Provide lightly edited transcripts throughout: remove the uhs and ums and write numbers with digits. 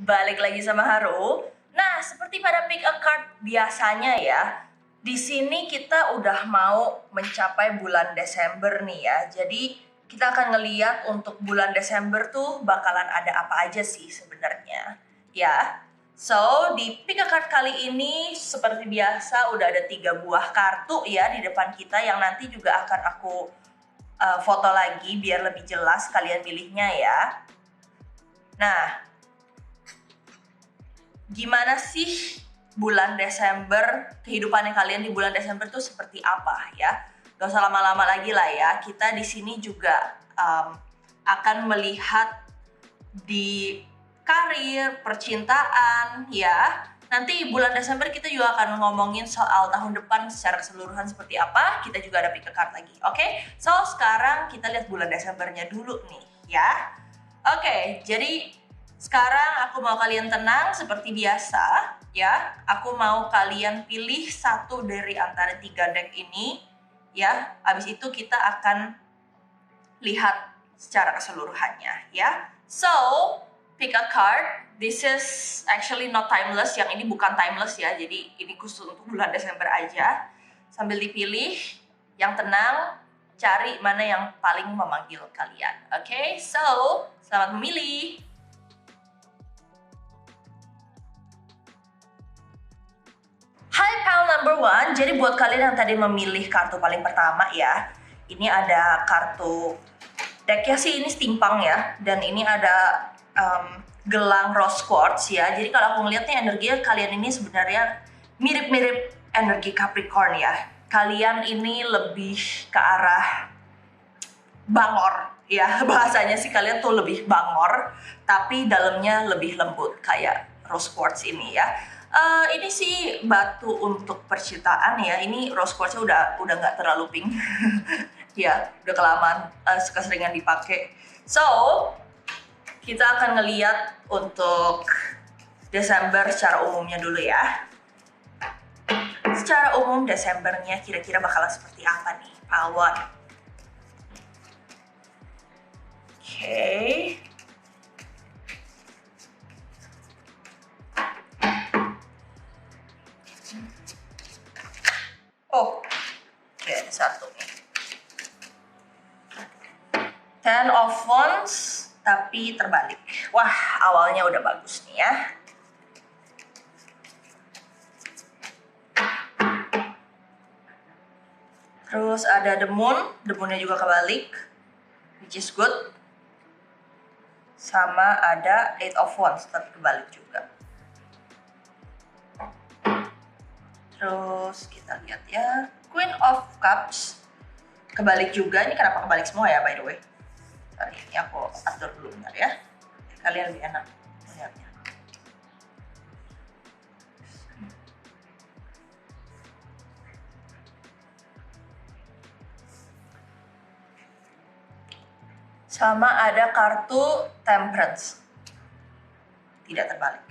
Balik lagi sama Haru. Nah, seperti pada pick a card biasanya ya, di sini kita udah mau mencapai bulan Desember nih ya. Jadi kita akan ngeliat untuk bulan Desember tuh bakalan ada apa aja sih sebenarnya. Ya, so di pick a card kali ini seperti biasa udah ada 3 buah kartu ya di depan kita yang nanti juga akan aku foto lagi biar lebih jelas kalian pilihnya ya. Nah, gimana sih bulan Desember, kehidupannya kalian di bulan Desember tuh seperti apa ya? Gak usah lama-lama lagi lah ya. Kita di sini juga akan melihat di karir, percintaan ya. Nanti bulan Desember kita juga akan ngomongin soal tahun depan secara keseluruhan seperti apa. Kita juga ada pick a card lagi, oke? So, sekarang kita lihat bulan Desembernya dulu nih ya. Oke, jadi sekarang aku mau kalian tenang seperti biasa ya. Aku mau kalian pilih satu dari antara 3 deck ini ya. Habis itu kita akan lihat secara keseluruhannya ya. So, pick a card. This is actually not timeless. Yang ini bukan timeless ya. Jadi ini khusus untuk bulan Desember aja. Sambil dipilih, yang tenang, cari mana yang paling memanggil kalian. Oke, so selamat memilih. Hai pal number one, jadi buat kalian yang tadi memilih kartu paling pertama ya, ini ada kartu decknya sih ini steampunk ya, dan ini ada gelang rose quartz ya. Jadi kalau aku ngeliatnya energinya kalian ini sebenarnya mirip-mirip energi Capricorn ya. Kalian ini lebih ke arah bangor ya, bahasanya sih kalian tuh lebih bangor, tapi dalamnya lebih lembut kayak rose quartz ini ya. Ini sih batu untuk percintaan ya. Ini rose quartznya udah nggak terlalu pink, ya udah kelamaan keseringan dipakai. So kita akan ngeliat untuk Desember secara umumnya dulu ya. Secara umum Desembernya kira-kira bakalan seperti apa nih, Palwan? Oke. Oh, oke, ada satu nih. Ten of Wands, tapi terbalik. Wah, awalnya udah bagus nih ya. Terus ada The Moonnya juga kebalik, which is good. Sama ada Eight of Wands, tapi kebalik juga. Terus kita lihat ya, Queen of Cups, kebalik juga. Ini kenapa kebalik semua ya by the way? Sorry, ini aku atur dulu bentar ya. Kalian lebih enak melihatnya. Sama ada kartu Temperance, tidak terbalik.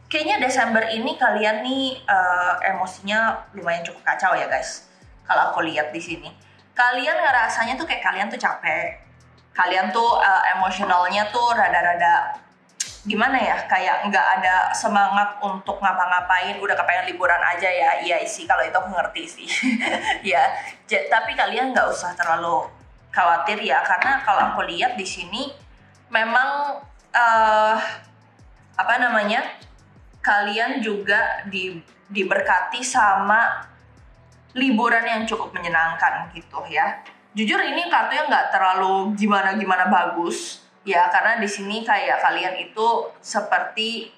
Kayaknya Desember ini kalian nih emosinya lumayan cukup kacau ya guys. Kalau aku lihat di sini, kalian ngerasanya tuh kayak kalian tuh capek. Kalian tuh emosionalnya tuh rada-rada gimana ya, kayak nggak ada semangat untuk ngapa-ngapain, udah kepengen liburan aja ya. Iya sih, kalau itu aku ngerti sih. Ya, tapi kalian nggak usah terlalu khawatir ya, karena kalau aku lihat di sini memang apa namanya, kalian juga diberkati sama liburan yang cukup menyenangkan gitu ya. Jujur ini kartunya nggak terlalu gimana-gimana bagus ya, karena di sini kayak kalian itu seperti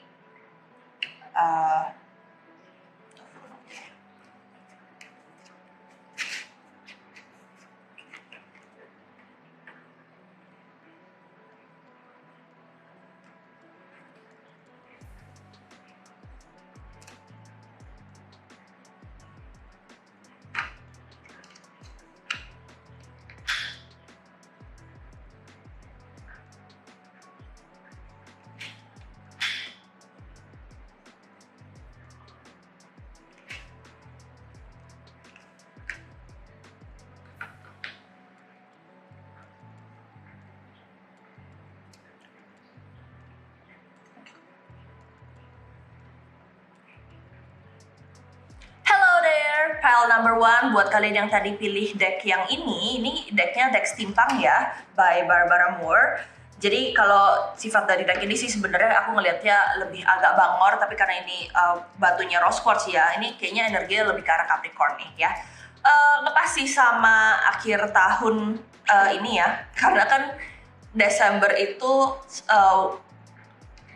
pile number one buat kalian yang tadi pilih deck yang ini decknya deck steampunk ya, by Barbara Moore. Jadi kalau sifat dari deck ini sih sebenarnya aku ngelihatnya lebih agak bangor, tapi karena ini batunya rose quartz ya, ini kayaknya energinya lebih ke arah Capricorn nih ya. Ngepas sih sama akhir tahun ini ya, karena kan Desember itu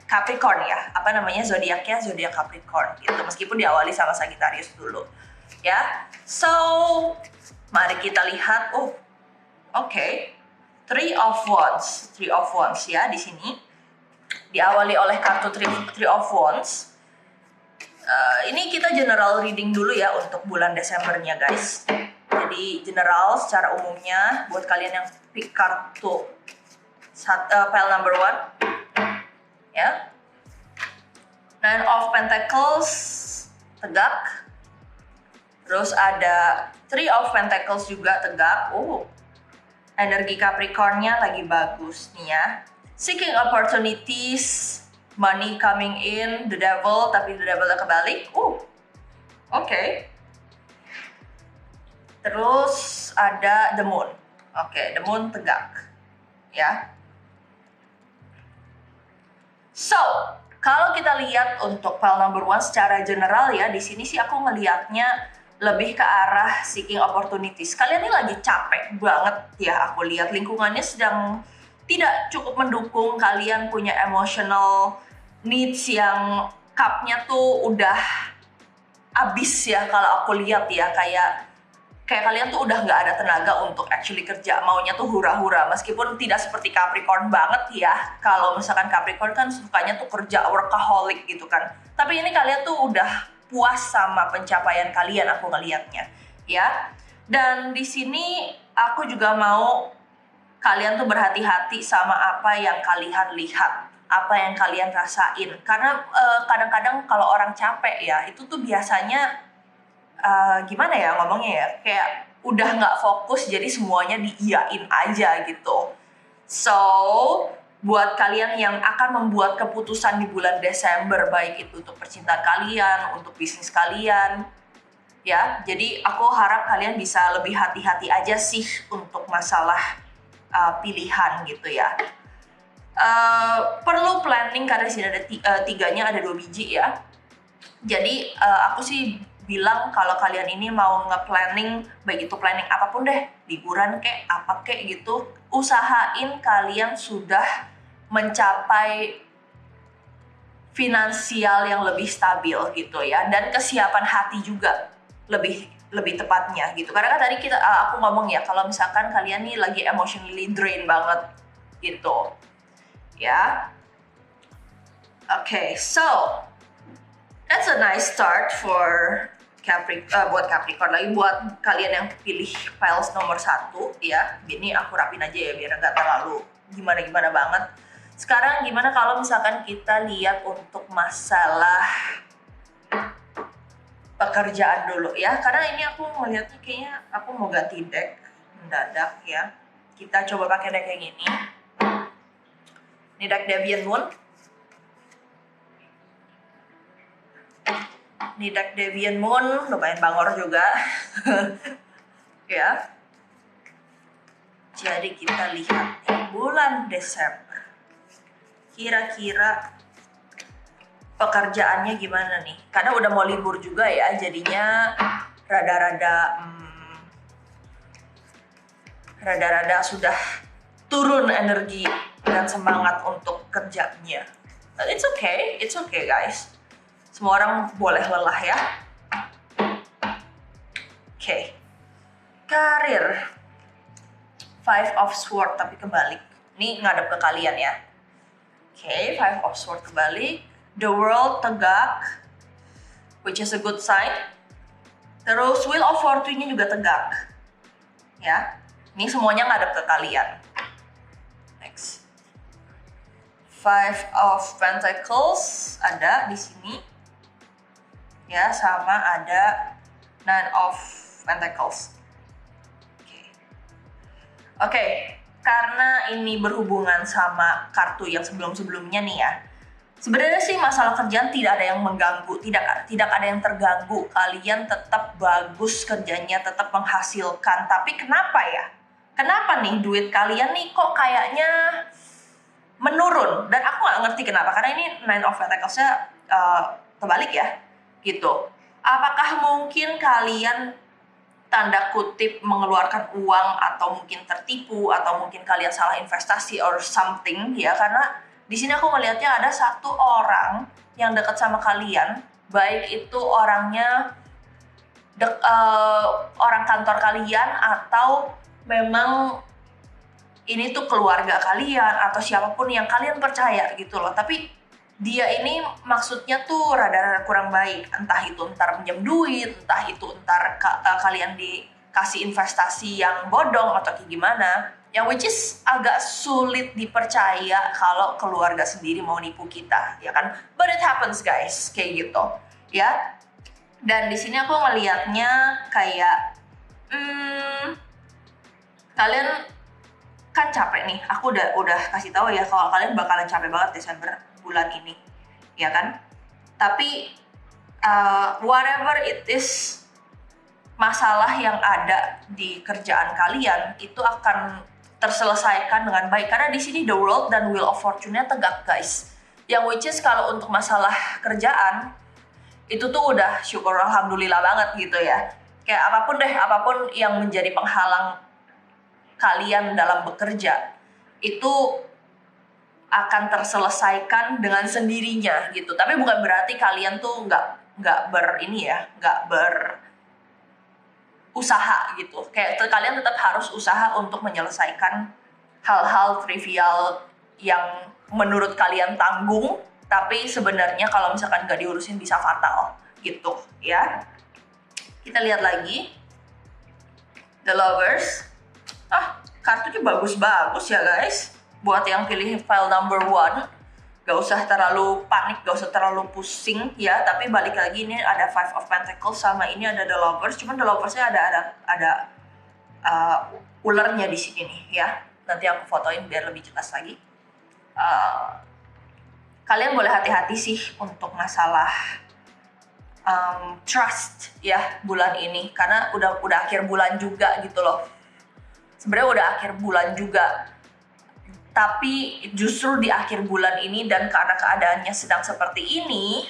Capricorn ya, apa namanya, zodiaknya zodiak Capricorn gitu, meskipun diawali sama Sagittarius dulu ya. So mari kita lihat. Oke. Three of Wands ya, di sini diawali oleh kartu Three of Wands. Ini kita general reading dulu ya untuk bulan Desembernya guys. Jadi general secara umumnya buat kalian yang pick kartu pile number one ya. Nine of Pentacles tegak. Terus ada Three of Pentacles juga tegak. Energi Capricorn-nya lagi bagus nih ya. Seeking opportunities, money coming in, the devil, tapi the devil kebalik. Oke. Terus ada the moon. Oke, the moon tegak. Ya. So, kalau kita lihat untuk pile number one secara general ya, di sini sih aku ngelihatnya lebih ke arah seeking opportunities. Kalian ini lagi capek banget ya, aku lihat lingkungannya sedang tidak cukup mendukung kalian punya emotional needs yang cup-nya tuh udah abis ya kalau aku lihat ya, kayak kalian tuh udah nggak ada tenaga untuk actually kerja, maunya tuh hura-hura, meskipun tidak seperti Capricorn banget ya. Kalau misalkan Capricorn kan sukanya tuh kerja workaholic gitu kan, tapi ini kalian tuh udah puas sama pencapaian kalian aku ngelihatnya ya. Dan di sini aku juga mau kalian tuh berhati-hati sama apa yang kalian lihat, apa yang kalian rasain, karena kadang-kadang kalau orang capek ya itu tuh biasanya gimana ya ngomongnya ya, kayak udah nggak fokus, jadi semuanya diiyain aja gitu. So buat kalian yang akan membuat keputusan di bulan Desember, baik itu untuk percintaan kalian, untuk bisnis kalian ya, jadi aku harap kalian bisa lebih hati-hati aja sih untuk masalah pilihan gitu ya. Perlu planning karena di sini ada tiganya, ada 2 biji ya. Jadi aku sih bilang kalau kalian ini mau nge-planning, baik itu planning apapun deh, liburan kek, apa kek gitu, usahain kalian sudah mencapai finansial yang lebih stabil gitu ya, dan kesiapan hati juga lebih tepatnya gitu. Karena kan tadi aku ngomong ya, kalau misalkan kalian nih lagi emotionally drain banget gitu ya. Okay, so that's a nice start for buat Capricorn. Lagi buat kalian yang pilih piles nomor 1 ya, ini aku rapin aja ya biar nggak terlalu gimana-gimana banget. Sekarang gimana kalau misalkan kita lihat untuk masalah pekerjaan dulu ya, karena ini aku melihatnya kayaknya aku mau ganti deck mendadak ya. Kita coba pakai deck yang ini. Ini deck Deviant Moon. Ini deck Deviant Moon, lumayan bangor juga. Ya. Jadi kita lihat bulan Desember. Kira-kira pekerjaannya gimana nih? Karena udah mau libur juga ya, jadinya rada-rada sudah turun energi dan semangat untuk kerjanya. But it's okay guys. Semua orang boleh lelah ya. Okay. Karir. Five of Swords tapi kebalik. Ini ngadep ke kalian ya. Okay, Five of Swords kebalik. The World tegak, which is a good sign. Terus Wheel of Fortune-nya juga tegak. Ya. Ini semuanya ngadep ke kalian. Next. Five of Pentacles ada di sini. Ya, sama ada Nine of Pentacles. Oke, karena ini berhubungan sama kartu yang sebelum-sebelumnya nih ya. Sebenarnya sih masalah kerjaan tidak ada yang mengganggu, tidak ada yang terganggu. Kalian tetap bagus kerjanya, tetap menghasilkan. Tapi kenapa ya? Kenapa nih duit kalian nih kok kayaknya menurun? Dan aku nggak ngerti kenapa. Karena ini Nine of Pentacles-nya terbalik ya, gitu. Apakah mungkin kalian tanda kutip mengeluarkan uang atau mungkin tertipu atau mungkin kalian salah investasi or something ya? Karena di sini aku melihatnya ada satu orang yang dekat sama kalian, baik itu orangnya orang kantor kalian atau memang ini tuh keluarga kalian atau siapapun yang kalian percaya gitu loh. Tapi dia ini maksudnya tuh rada-rada kurang baik, entah itu ntar pinjam duit, entah itu ntar kalian dikasih investasi yang bodong atau kayak gimana, yang which is agak sulit dipercaya kalau keluarga sendiri mau nipu kita, ya kan? But it happens guys, kayak gitu, ya. Dan di sini aku ngelihatnya kayak kalian kan capek nih. Aku udah kasih tahu ya kalau kalian bakalan capek banget Desember bulan ini, ya kan? Tapi whatever it is, masalah yang ada di kerjaan kalian itu akan terselesaikan dengan baik karena di sini the world dan wheel of fortune-nya tegak guys. Yang which is kalau untuk masalah kerjaan itu tuh udah syukur alhamdulillah banget gitu ya. Kayak apapun yang menjadi penghalang kalian dalam bekerja itu akan terselesaikan dengan sendirinya gitu. Tapi bukan berarti kalian tuh nggak berusaha gitu. Kayak kalian tetap harus usaha untuk menyelesaikan hal-hal trivial yang menurut kalian tanggung, tapi sebenarnya kalau misalkan nggak diurusin bisa fatal gitu ya. Kita lihat lagi The Lovers. Kartunya bagus-bagus ya guys. Buat yang pilih file number 1, gak usah terlalu panik, gak usah terlalu pusing ya. Tapi balik lagi ini ada Five of Pentacles sama ini ada The Lovers. Cuman The Lovers-nya ada ulernya di sini nih ya. Nanti aku fotoin biar lebih jelas lagi. Kalian boleh hati-hati sih untuk masalah trust ya bulan ini, karena udah akhir bulan juga gitu loh. Sebenarnya udah akhir bulan juga, tapi justru di akhir bulan ini dan karena keadaannya sedang seperti ini,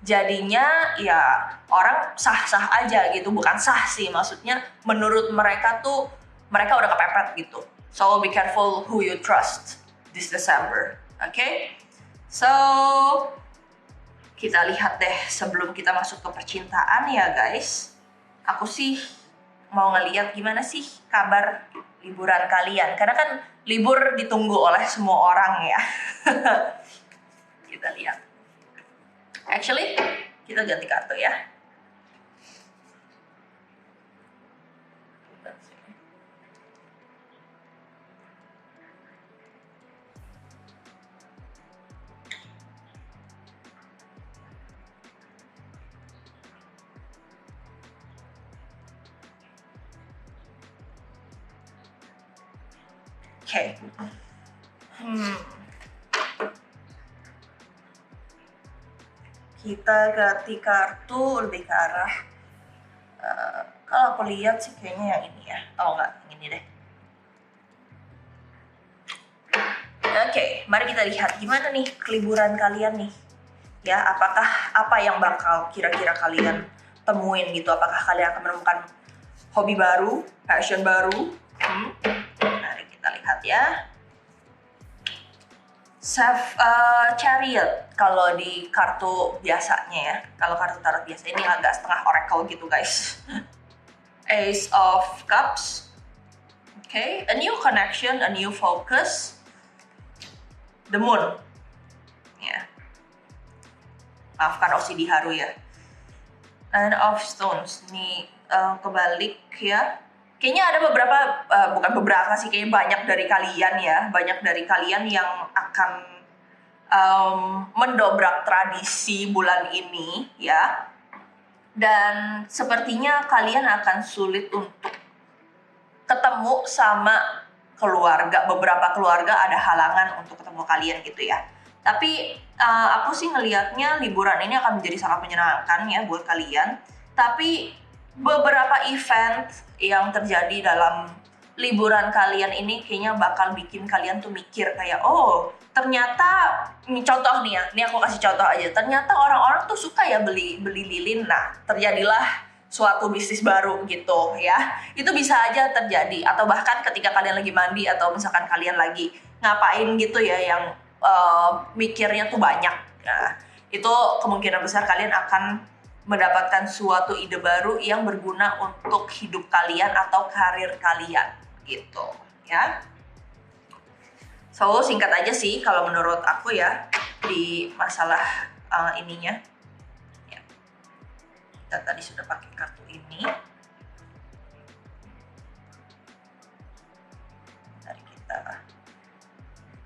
jadinya ya orang sah-sah aja gitu. Bukan sah sih, maksudnya menurut mereka tuh mereka udah kepepet gitu. So be careful who you trust this December, okay? So kita lihat deh sebelum kita masuk ke percintaan ya guys. Aku sih mau ngeliat gimana sih kabar liburan kalian, karena kan libur ditunggu oleh semua orang ya. Kita lihat. Actually, kita ganti kartu ya. Oke. Kita ganti kartu lebih ke arah kalau aku lihat sih kayaknya yang ini ya. Oh enggak, yang ini deh. Oke, mari kita lihat gimana nih keliburan kalian nih. Ya, apakah apa yang bakal kira-kira kalian temuin gitu? Apakah kalian akan menemukan hobi baru, passion baru? Mari kita lihat ya. Chariot kalau di kartu biasanya ya. Kalau kartu tarot biasa ini agak setengah oracle gitu guys. Ace of Cups. Okay, a new connection, a new focus. The Moon. Ya. Maafkan OCD Haru ya. Nine of Stones. Nih kebalik ya. Kayaknya ada beberapa, bukan beberapa sih, kayaknya banyak dari kalian ya. Banyak dari kalian yang akan mendobrak tradisi bulan ini ya. Dan sepertinya kalian akan sulit untuk ketemu sama keluarga. Beberapa keluarga ada halangan untuk ketemu kalian gitu ya. Tapi aku sih ngelihatnya liburan ini akan menjadi sangat menyenangkan ya buat kalian. Tapi beberapa event yang terjadi dalam liburan kalian ini kayaknya bakal bikin kalian tuh mikir kayak, oh ternyata, contoh nih ya, ini aku kasih contoh aja, ternyata orang-orang tuh suka ya beli lilin. Nah, terjadilah suatu bisnis baru gitu ya. Itu bisa aja terjadi, atau bahkan ketika kalian lagi mandi atau misalkan kalian lagi ngapain gitu ya yang mikirnya tuh banyak. Nah, itu kemungkinan besar kalian akan mendapatkan suatu ide baru yang berguna untuk hidup kalian atau karir kalian gitu ya. So singkat aja sih kalau menurut aku ya di masalah ininya ya. Kita tadi sudah pakai kartu ini. Mari kita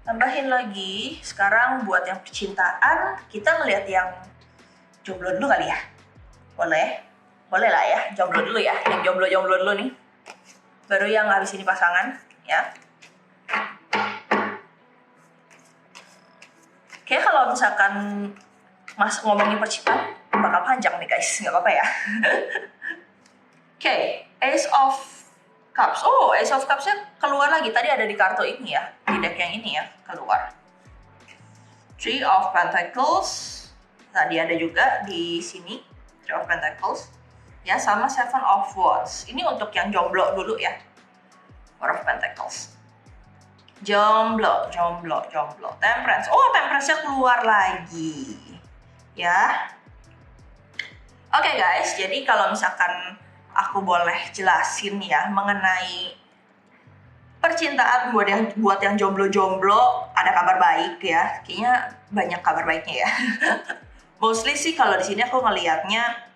tambahin lagi. Sekarang buat yang percintaan, kita ngelihat yang jomblo dulu kali ya. Boleh lah ya, jomblo dulu ya. Yang jomblo dulu nih. Baru yang habis ini pasangan ya. Kayak kalau misalkan Mas ngomongin percintaan bakal panjang nih guys, nggak apa-apa ya. Oke, Ace of Cups. Oh, Ace of Cups-nya keluar lagi. Tadi ada di kartu ini ya, di deck yang ini ya, keluar. Three of Pentacles. Tadi ada juga di sini, Three of Pentacles. Ya, sama Seven of Wands. Ini untuk yang jomblo dulu ya. Four of Pentacles. Jomblo. Temperance. Oh, Temperance-nya keluar lagi. Ya. Oke guys, jadi kalau misalkan aku boleh jelasin ya mengenai percintaan buat yang jomblo, ada kabar baik ya. Kayaknya banyak kabar baiknya ya. Mostly sih kalau di sini aku ngelihatnya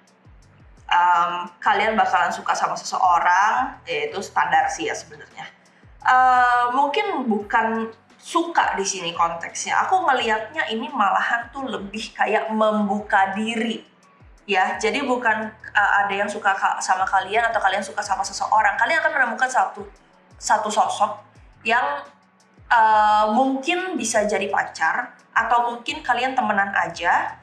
kalian bakalan suka sama seseorang, yaitu standar sih ya sebenarnya. Mungkin bukan suka di sini konteksnya. Aku ngelihatnya ini malahan tuh lebih kayak membuka diri. Ya, jadi bukan ada yang suka sama kalian atau kalian suka sama seseorang. Kalian akan menemukan satu sosok yang mungkin bisa jadi pacar atau mungkin kalian temenan aja.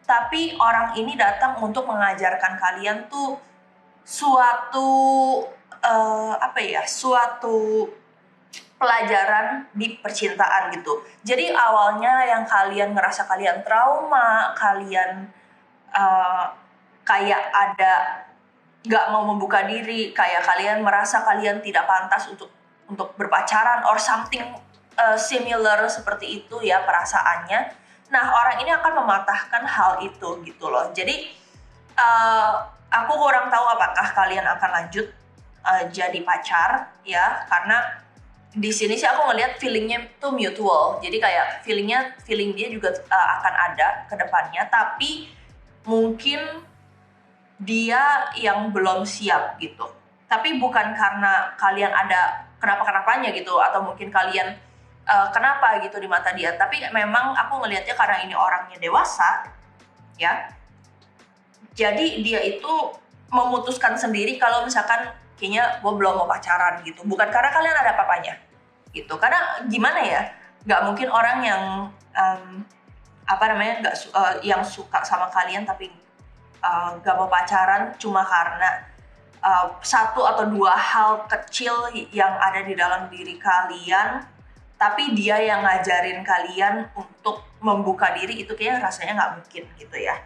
Tapi orang ini datang untuk mengajarkan kalian tuh suatu suatu pelajaran di percintaan gitu. Jadi awalnya yang kalian ngerasa kalian trauma, kalian kayak ada nggak mau membuka diri, kayak kalian merasa kalian tidak pantas untuk berpacaran or something similar seperti itu ya perasaannya. Nah, orang ini akan mematahkan hal itu gitu loh. Jadi aku kurang tahu apakah kalian akan lanjut jadi pacar ya, karena di sini sih aku ngelihat feelingnya tuh mutual. Jadi kayak feeling dia juga akan ada ke depannya, tapi mungkin dia yang belum siap gitu. Tapi bukan karena kalian ada kenapa-kenapanya gitu, atau mungkin kalian kenapa gitu di mata dia. Tapi memang aku ngelihatnya karena ini orangnya dewasa, ya. Jadi dia itu memutuskan sendiri kalau misalkan kayaknya gue belum mau pacaran gitu. Bukan karena kalian ada apa-apanya gitu. Karena gimana ya, nggak mungkin orang yang yang suka sama kalian tapi gak mau pacaran cuma karena satu atau dua hal kecil yang ada di dalam diri kalian, tapi dia yang ngajarin kalian untuk membuka diri, itu kayaknya rasanya nggak mungkin gitu ya.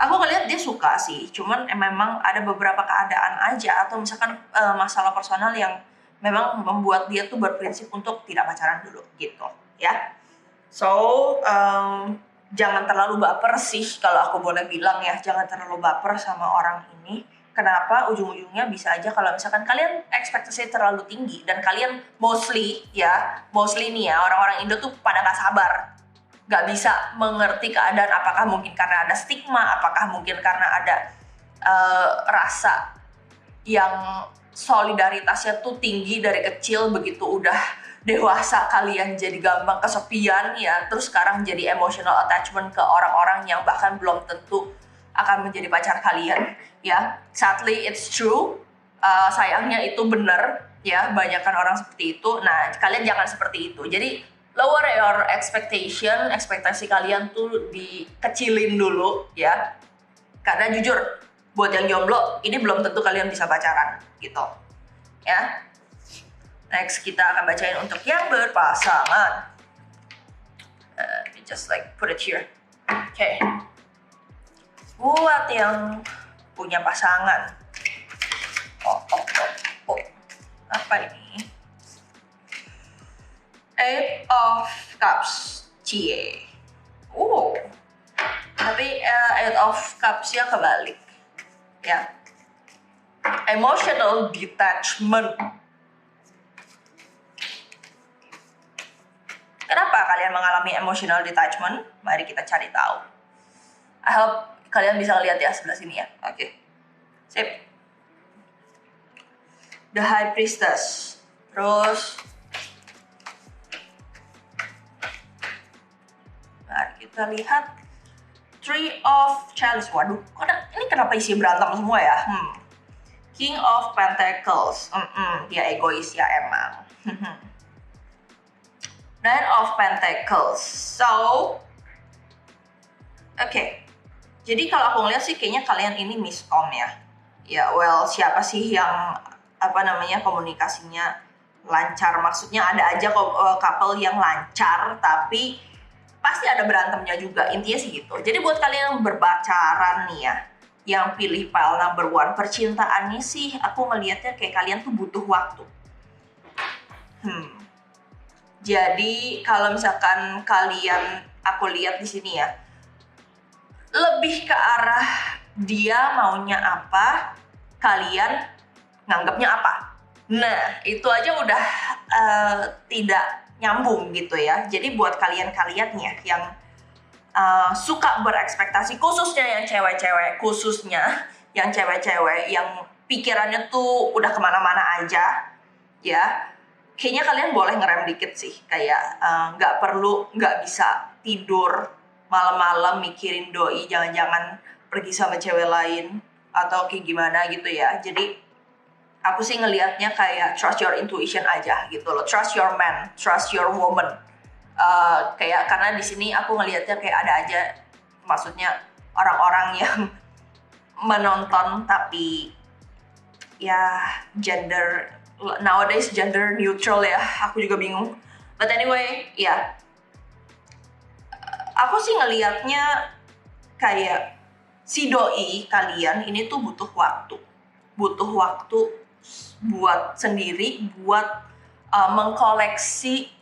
Aku ngeliat dia suka sih, cuman memang ada beberapa keadaan aja atau misalkan masalah personal yang memang membuat dia tuh berprinsip untuk tidak pacaran dulu gitu ya. So jangan terlalu baper sih kalau aku boleh bilang ya, jangan terlalu baper sama orang ini. Kenapa? Ujung-ujungnya bisa aja kalau misalkan kalian ekspektasi terlalu tinggi dan kalian mostly nih ya, orang-orang Indo tuh pada gak sabar, gak bisa mengerti keadaan, apakah mungkin karena ada stigma, apakah mungkin karena ada rasa yang solidaritasnya tuh tinggi dari kecil, begitu udah dewasa kalian jadi gampang kesepian ya, terus sekarang jadi emotional attachment ke orang-orang yang bahkan belum tentu akan menjadi pacar kalian ya. Sadly it's true, sayangnya itu benar ya, banyakkan orang seperti itu. Nah, kalian jangan seperti itu. Jadi lower your expectation, ekspektasi kalian tuh dikecilin dulu ya. Karena jujur, buat yang jomblo, ini belum tentu kalian bisa pacaran gitu. Ya. Next kita akan bacain untuk yang berpasangan. Just like put it here. Okay. Buat yang punya pasangan. Oh. Apa ini? Eight of Cups. Cie. Tapi Eight of Cups-nya kebalik. Ya. Emotional detachment. Kenapa kalian mengalami emotional detachment? Mari kita cari tahu. I hope kalian bisa lihat ya sebelah sini ya. Oke. Sip. The High Priestess. Terus mari kita lihat Three of Chalice. Waduh, ini kenapa isi berantem semua ya? King of Pentacles. Dia egois ya emang. Nine of Pentacles. So, oke. Jadi kalau aku ngeliat sih kayaknya kalian ini miskom ya. Ya, well, siapa sih yang komunikasinya lancar? Maksudnya ada aja couple yang lancar, tapi pasti ada berantemnya juga. Intinya sih gitu. Jadi buat kalian yang berpacaran nih ya, yang pilih pile number 1, percintaannya sih aku ngelihatnya kayak kalian tuh butuh waktu. Jadi kalau misalkan kalian, aku lihat di sini ya, lebih ke arah dia maunya apa, kalian nganggapnya apa. Nah, itu aja udah tidak nyambung gitu ya. Jadi buat kalian-kaliannya yang suka berekspektasi, khususnya yang cewek-cewek yang pikirannya tuh udah kemana-mana aja, ya. Kayaknya kalian boleh ngerem dikit sih, kayak nggak bisa tidur malam-malam mikirin doi jangan-jangan pergi sama cewek lain atau kayak gimana gitu ya. Jadi aku sih ngelihatnya kayak trust your intuition aja gitu loh, trust your man, trust your woman. Kayak karena di sini aku ngelihatnya kayak ada aja, maksudnya orang-orang yang menonton tapi ya nowadays gender neutral ya, aku juga bingung. But anyway, ya, aku sih ngelihatnya kayak si doi kalian ini tuh butuh waktu buat sendiri, buat mengkoleksi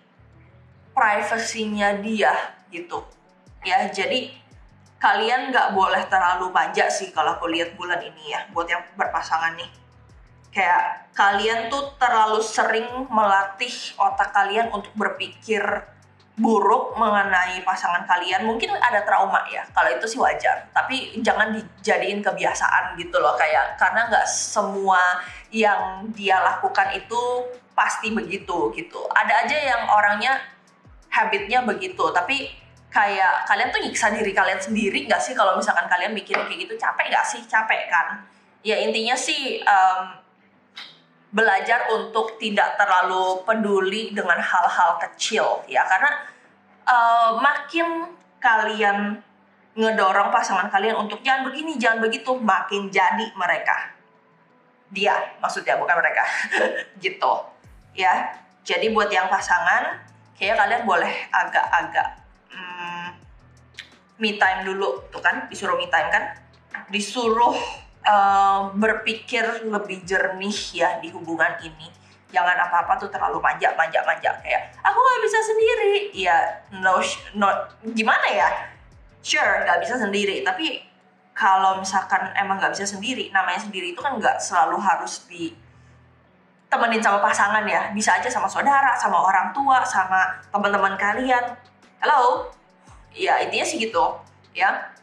privasinya dia gitu. Ya, jadi kalian nggak boleh terlalu manja sih kalau aku lihat bulan ini ya, buat yang berpasangan nih. Kayak kalian tuh terlalu sering melatih otak kalian untuk berpikir buruk mengenai pasangan kalian. Mungkin ada trauma ya, kalau itu sih wajar. Tapi jangan dijadiin kebiasaan gitu loh. Kayak karena nggak semua yang dia lakukan itu pasti begitu gitu. Ada aja yang orangnya habitnya begitu. Tapi kayak kalian tuh nyiksa diri kalian sendiri nggak sih kalau misalkan kalian mikirin kayak gitu? Capek nggak sih? Capek kan? Ya intinya sih belajar untuk tidak terlalu peduli dengan hal-hal kecil ya, karena makin kalian ngedorong pasangan kalian untuk jangan begini, jangan begitu, makin jadi mereka. Dia maksudnya, bukan mereka. Gitu ya. Jadi buat yang pasangan, kayaknya kalian boleh agak-agak me time dulu tuh kan, disuruh me time kan, disuruh berpikir lebih jernih ya di hubungan ini. Jangan apa-apa tuh terlalu manja kayak aku nggak bisa sendiri ya. No, gimana ya, sure nggak bisa sendiri, tapi kalau misalkan emang nggak bisa sendiri, namanya sendiri itu kan nggak selalu harus ditemenin sama pasangan ya, bisa aja sama saudara, sama orang tua, sama teman-teman kalian. Halo ya, intinya sih gitu ya.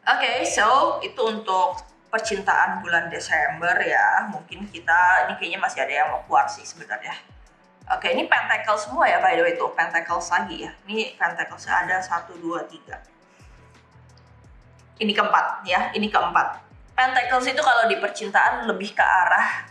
Oke, so itu untuk percintaan bulan Desember ya. Mungkin ini kayaknya masih ada yang mau keluar sih sebenarnya. Oke, ini Pentacles semua ya by the way tuh. Pentacles lagi ya. Ini Pentacles ada 1, 2, 3. Ini keempat ya, ini keempat. Pentacles itu kalau di percintaan lebih ke arah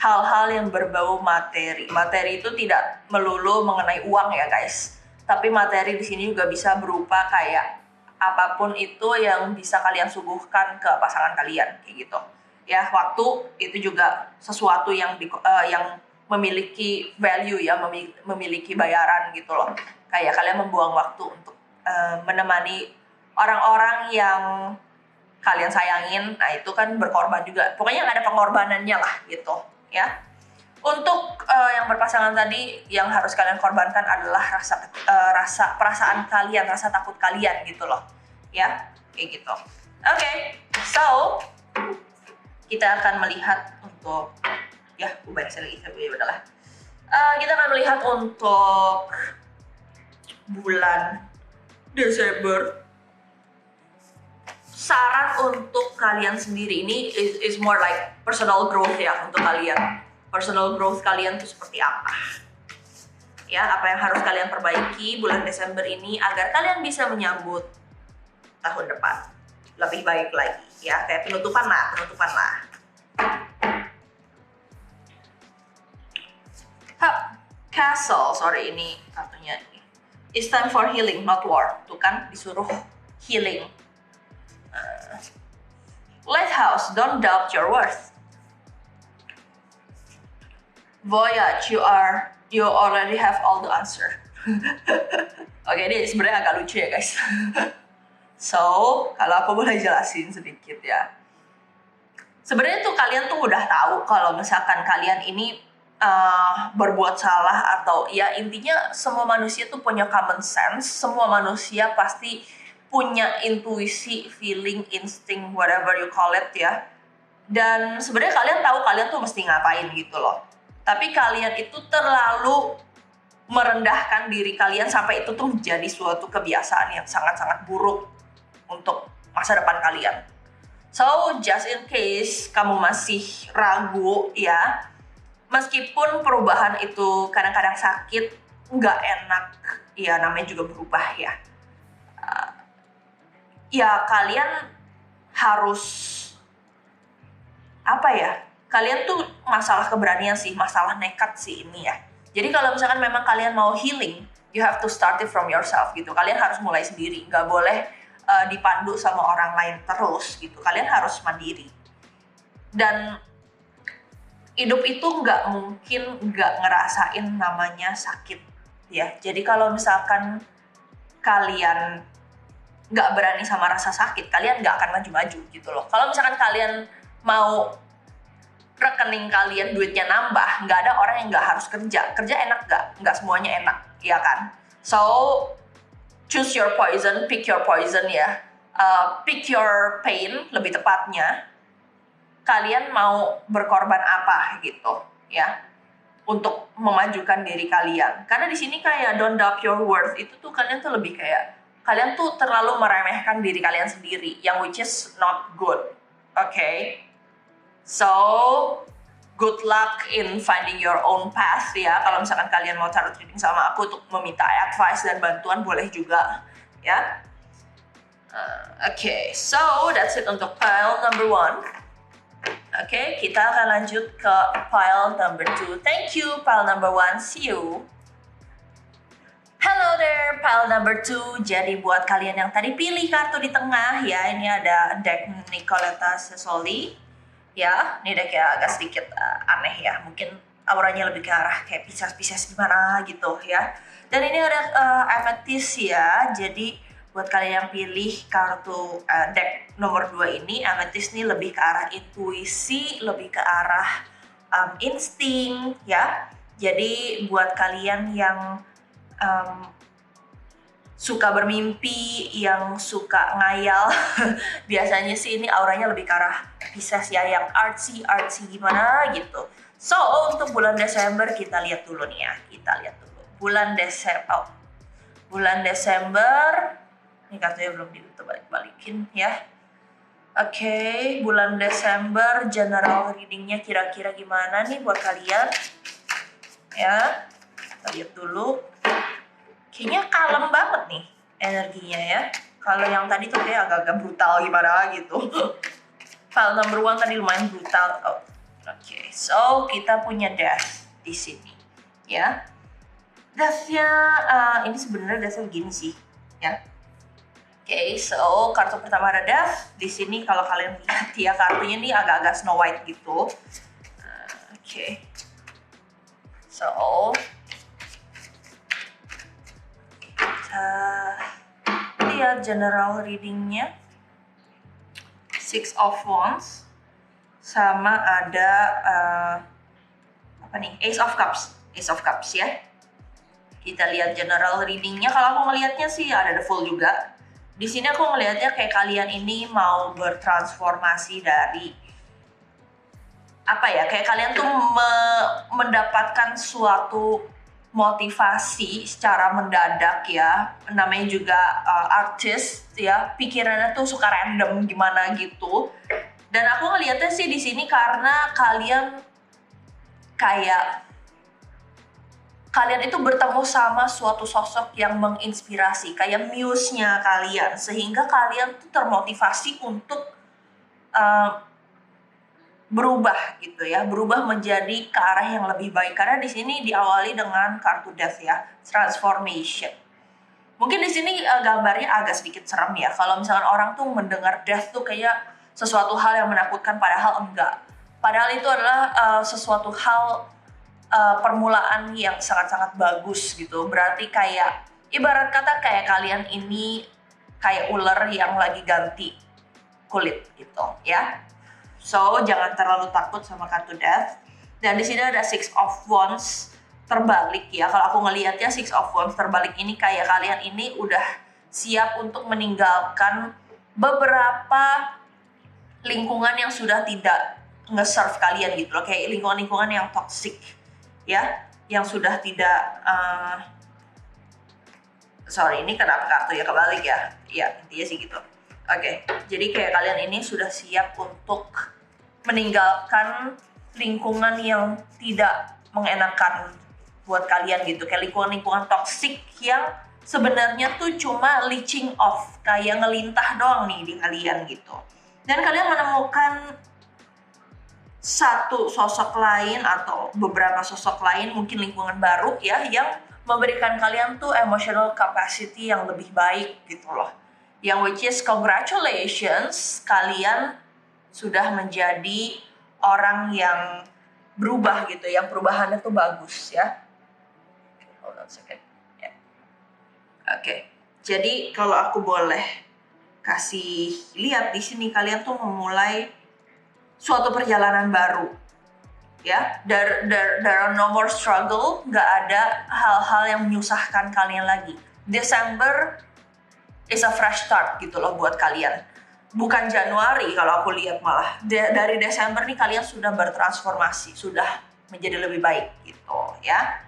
hal-hal yang berbau materi. Materi itu tidak melulu mengenai uang ya guys, tapi materi di sini juga bisa berupa kayak apapun itu yang bisa kalian suguhkan ke pasangan kalian kayak gitu. Ya, waktu itu juga sesuatu yang memiliki value ya, memiliki bayaran gitu loh. Kayak kalian membuang waktu untuk menemani orang-orang yang kalian sayangin, nah itu kan berkorban juga. Pokoknya ada pengorbanannya lah gitu ya. Untuk yang berpasangan tadi, yang harus kalian korbankan adalah rasa perasaan kalian, rasa takut kalian gitu loh, ya kayak gitu. Oke, so kita akan melihat untuk kita akan melihat untuk bulan Desember. Saran untuk kalian sendiri ini is more like personal growth ya untuk kalian. Personal growth kalian tuh seperti apa? Ya, apa yang harus kalian perbaiki bulan Desember ini agar kalian bisa menyambut tahun depan lebih baik lagi ya, kayak penutupan lah. Castle, sorry ini kartunya ini. It's time for healing, not war. Tuh kan disuruh healing. Lighthouse, don't doubt your worth. Voyage, you already have all the answer. Oke, ini sebenarnya agak lucu ya guys. So, kalau aku boleh jelasin sedikit ya. Sebenarnya tuh kalian tuh udah tahu kalau misalkan kalian ini berbuat salah, atau ya intinya semua manusia tuh punya common sense. Semua manusia pasti punya intuisi, feeling, insting, whatever you call it ya. Dan sebenarnya kalian tahu kalian tuh mesti ngapain gitu loh. Tapi kalian itu terlalu merendahkan diri kalian sampai itu tuh menjadi suatu kebiasaan yang sangat-sangat buruk untuk masa depan kalian. So, just in case kamu masih ragu ya, meskipun perubahan itu kadang-kadang sakit, nggak enak, ya namanya juga berubah ya. Ya kalian harus kalian tuh masalah keberanian sih, masalah nekat sih ini ya. Jadi kalau misalkan memang kalian mau healing, you have to start it from yourself gitu. Kalian harus mulai sendiri, nggak boleh dipandu sama orang lain terus gitu. Kalian harus mandiri. Dan hidup itu nggak mungkin nggak ngerasain namanya sakit ya. Jadi kalau misalkan kalian nggak berani sama rasa sakit, kalian nggak akan maju-maju gitu loh. Kalau misalkan kalian mau rekening kalian duitnya nambah, nggak ada orang yang nggak harus kerja enak nggak semuanya enak, ya kan? So choose your poison, pick your poison ya, pick your pain lebih tepatnya. Kalian mau berkorban apa gitu ya untuk memajukan diri kalian? Karena di sini kayak don't doubt your worth itu tuh kalian tuh lebih kayak kalian tuh terlalu meremehkan diri kalian sendiri, yang which is not good. Okay? So, good luck in finding your own path ya. Kalau misalkan kalian mau tarot reading sama aku untuk meminta advice dan bantuan, boleh juga ya. Okay, so that's it untuk pile number 1. Okay, kita akan lanjut ke pile number 2. Thank you, pile number 1. See you. Hello there, pile number 2. Jadi buat kalian yang tadi pilih kartu di tengah ya, ini ada deck Nicoletta Sesoli. Ya, ini decknya agak sedikit aneh ya. Mungkin auranya lebih ke arah kayak Pisces gimana gitu ya. Dan ini ada Amethyst ya. Jadi buat kalian yang pilih kartu deck nomor 2 ini, Amethyst ini lebih ke arah intuisi, lebih ke arah insting ya. Jadi buat kalian yang suka bermimpi, yang suka ngayal, biasanya sih ini auranya lebih ke arah Pisces ya, yang artsy gimana gitu. So untuk bulan Desember kita lihat dulu nih ya, bulan Desember ini kartunya belum dibalik-balikin ya. Oke, bulan Desember general readingnya kira-kira gimana nih buat kalian ya. Kita lihat dulu. Kayaknya kalem banget nih energinya ya. Kalau yang tadi tuh kayak agak-agak brutal gimana gitu. File number 1 tadi lumayan brutal. Oh, Oke, so kita punya death di sini, ya. Death-nya ini sebenarnya death-nya begini sih, ya. Oke, so kartu pertama ada death. Di sini kalau kalian lihat ya kartunya ini agak-agak Snow White gitu. Oke, so kita lihat general readingnya. Six of Wands sama ada apa nih, Ace of Cups ya. Kita lihat general readingnya. Kalau aku ngelihatnya sih ada the Fool juga. Di sini aku ngelihatnya kayak kalian ini mau bertransformasi dari apa ya, kayak kalian tuh mendapatkan suatu motivasi secara mendadak ya. Namanya juga artis ya, pikirannya tuh suka random gimana gitu. Dan aku ngelihatnya sih di sini karena kalian itu bertemu sama suatu sosok yang menginspirasi, kayak muse-nya kalian, sehingga kalian tuh termotivasi untuk berubah gitu ya, berubah menjadi ke arah yang lebih baik. Karena di sini diawali dengan kartu death ya, transformation. Mungkin di sini gambarnya agak sedikit serem ya. Kalau misalkan orang tuh mendengar death tuh kayak sesuatu hal yang menakutkan, padahal enggak. Padahal itu adalah sesuatu hal permulaan yang sangat-sangat bagus gitu. Berarti kayak ibarat kata kayak kalian ini kayak ular yang lagi ganti kulit gitu ya. So jangan terlalu takut sama kartu death. Dan di sini ada Six of Wands terbalik ya. Kalau aku ngelihatnya Six of Wands terbalik ini kayak kalian ini udah siap untuk meninggalkan beberapa lingkungan yang sudah tidak nge-serve kalian gitu loh. Kayak lingkungan-lingkungan yang toxic ya, yang sudah tidak sorry, ini kenapa kartu ya kebalik ya? Ya, intinya sih gitu. Oke, jadi kayak kalian ini sudah siap untuk meninggalkan lingkungan yang tidak mengenakan buat kalian gitu. Kayak lingkungan-lingkungan toksik yang sebenarnya tuh cuma leeching off, kayak ngelintah doang nih di kalian gitu. Dan kalian menemukan satu sosok lain atau beberapa sosok lain, mungkin lingkungan baru ya, yang memberikan kalian tuh emotional capacity yang lebih baik gitu loh. Yang which is congratulations, kalian sudah menjadi orang yang berubah gitu, yang perubahannya tuh bagus ya. Hold on a second. Yeah. Oke, jadi kalau aku boleh kasih lihat di sini, kalian tuh memulai suatu perjalanan baru. Ya, there are no more struggle, nggak ada hal-hal yang menyusahkan kalian lagi. Desember is a fresh start gitu loh buat kalian. Bukan Januari kalau aku lihat, malah dari Desember nih kalian sudah bertransformasi, sudah menjadi lebih baik gitu ya.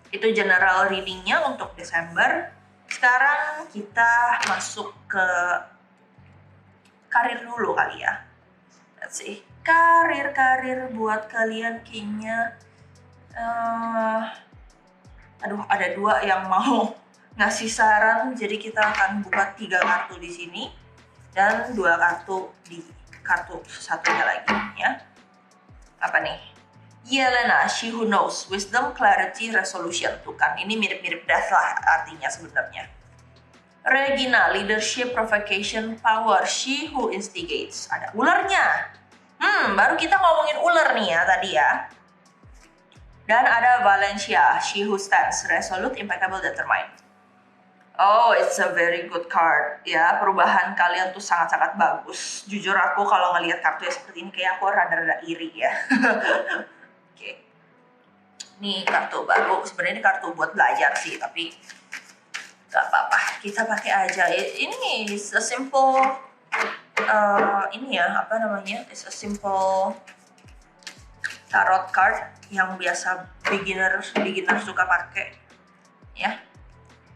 Itu general readingnya untuk Desember. Sekarang kita masuk ke karir dulu kali ya. Let's see. Karir buat kalian kayaknya ada dua yang mau ngasih saran, jadi kita akan buka 3 kartu di sini dan 2 kartu di kartu satunya lagi ya. Apa nih? Yelena, she who knows, wisdom, clarity, resolution. Tuh kan, ini mirip-mirip death lah artinya sebenarnya. Regina, leadership, provocation, power, she who instigates. Ada ularnya. Baru kita ngomongin ular nih ya tadi ya. Dan ada Valencia, she who stands, resolute, impeccable, determined. Oh, it's a very good card ya. Perubahan kalian tuh sangat-sangat bagus. Jujur aku kalau ngelihat kartu seperti ini kayak aku rada-rada iri ya. Oke. Ini kartu baru. Sebenarnya ini kartu buat belajar sih, tapi gak apa-apa. Kita pakai aja. Ini is a simple ini ya, apa namanya? It's a simple tarot card yang biasa beginner suka pakai ya.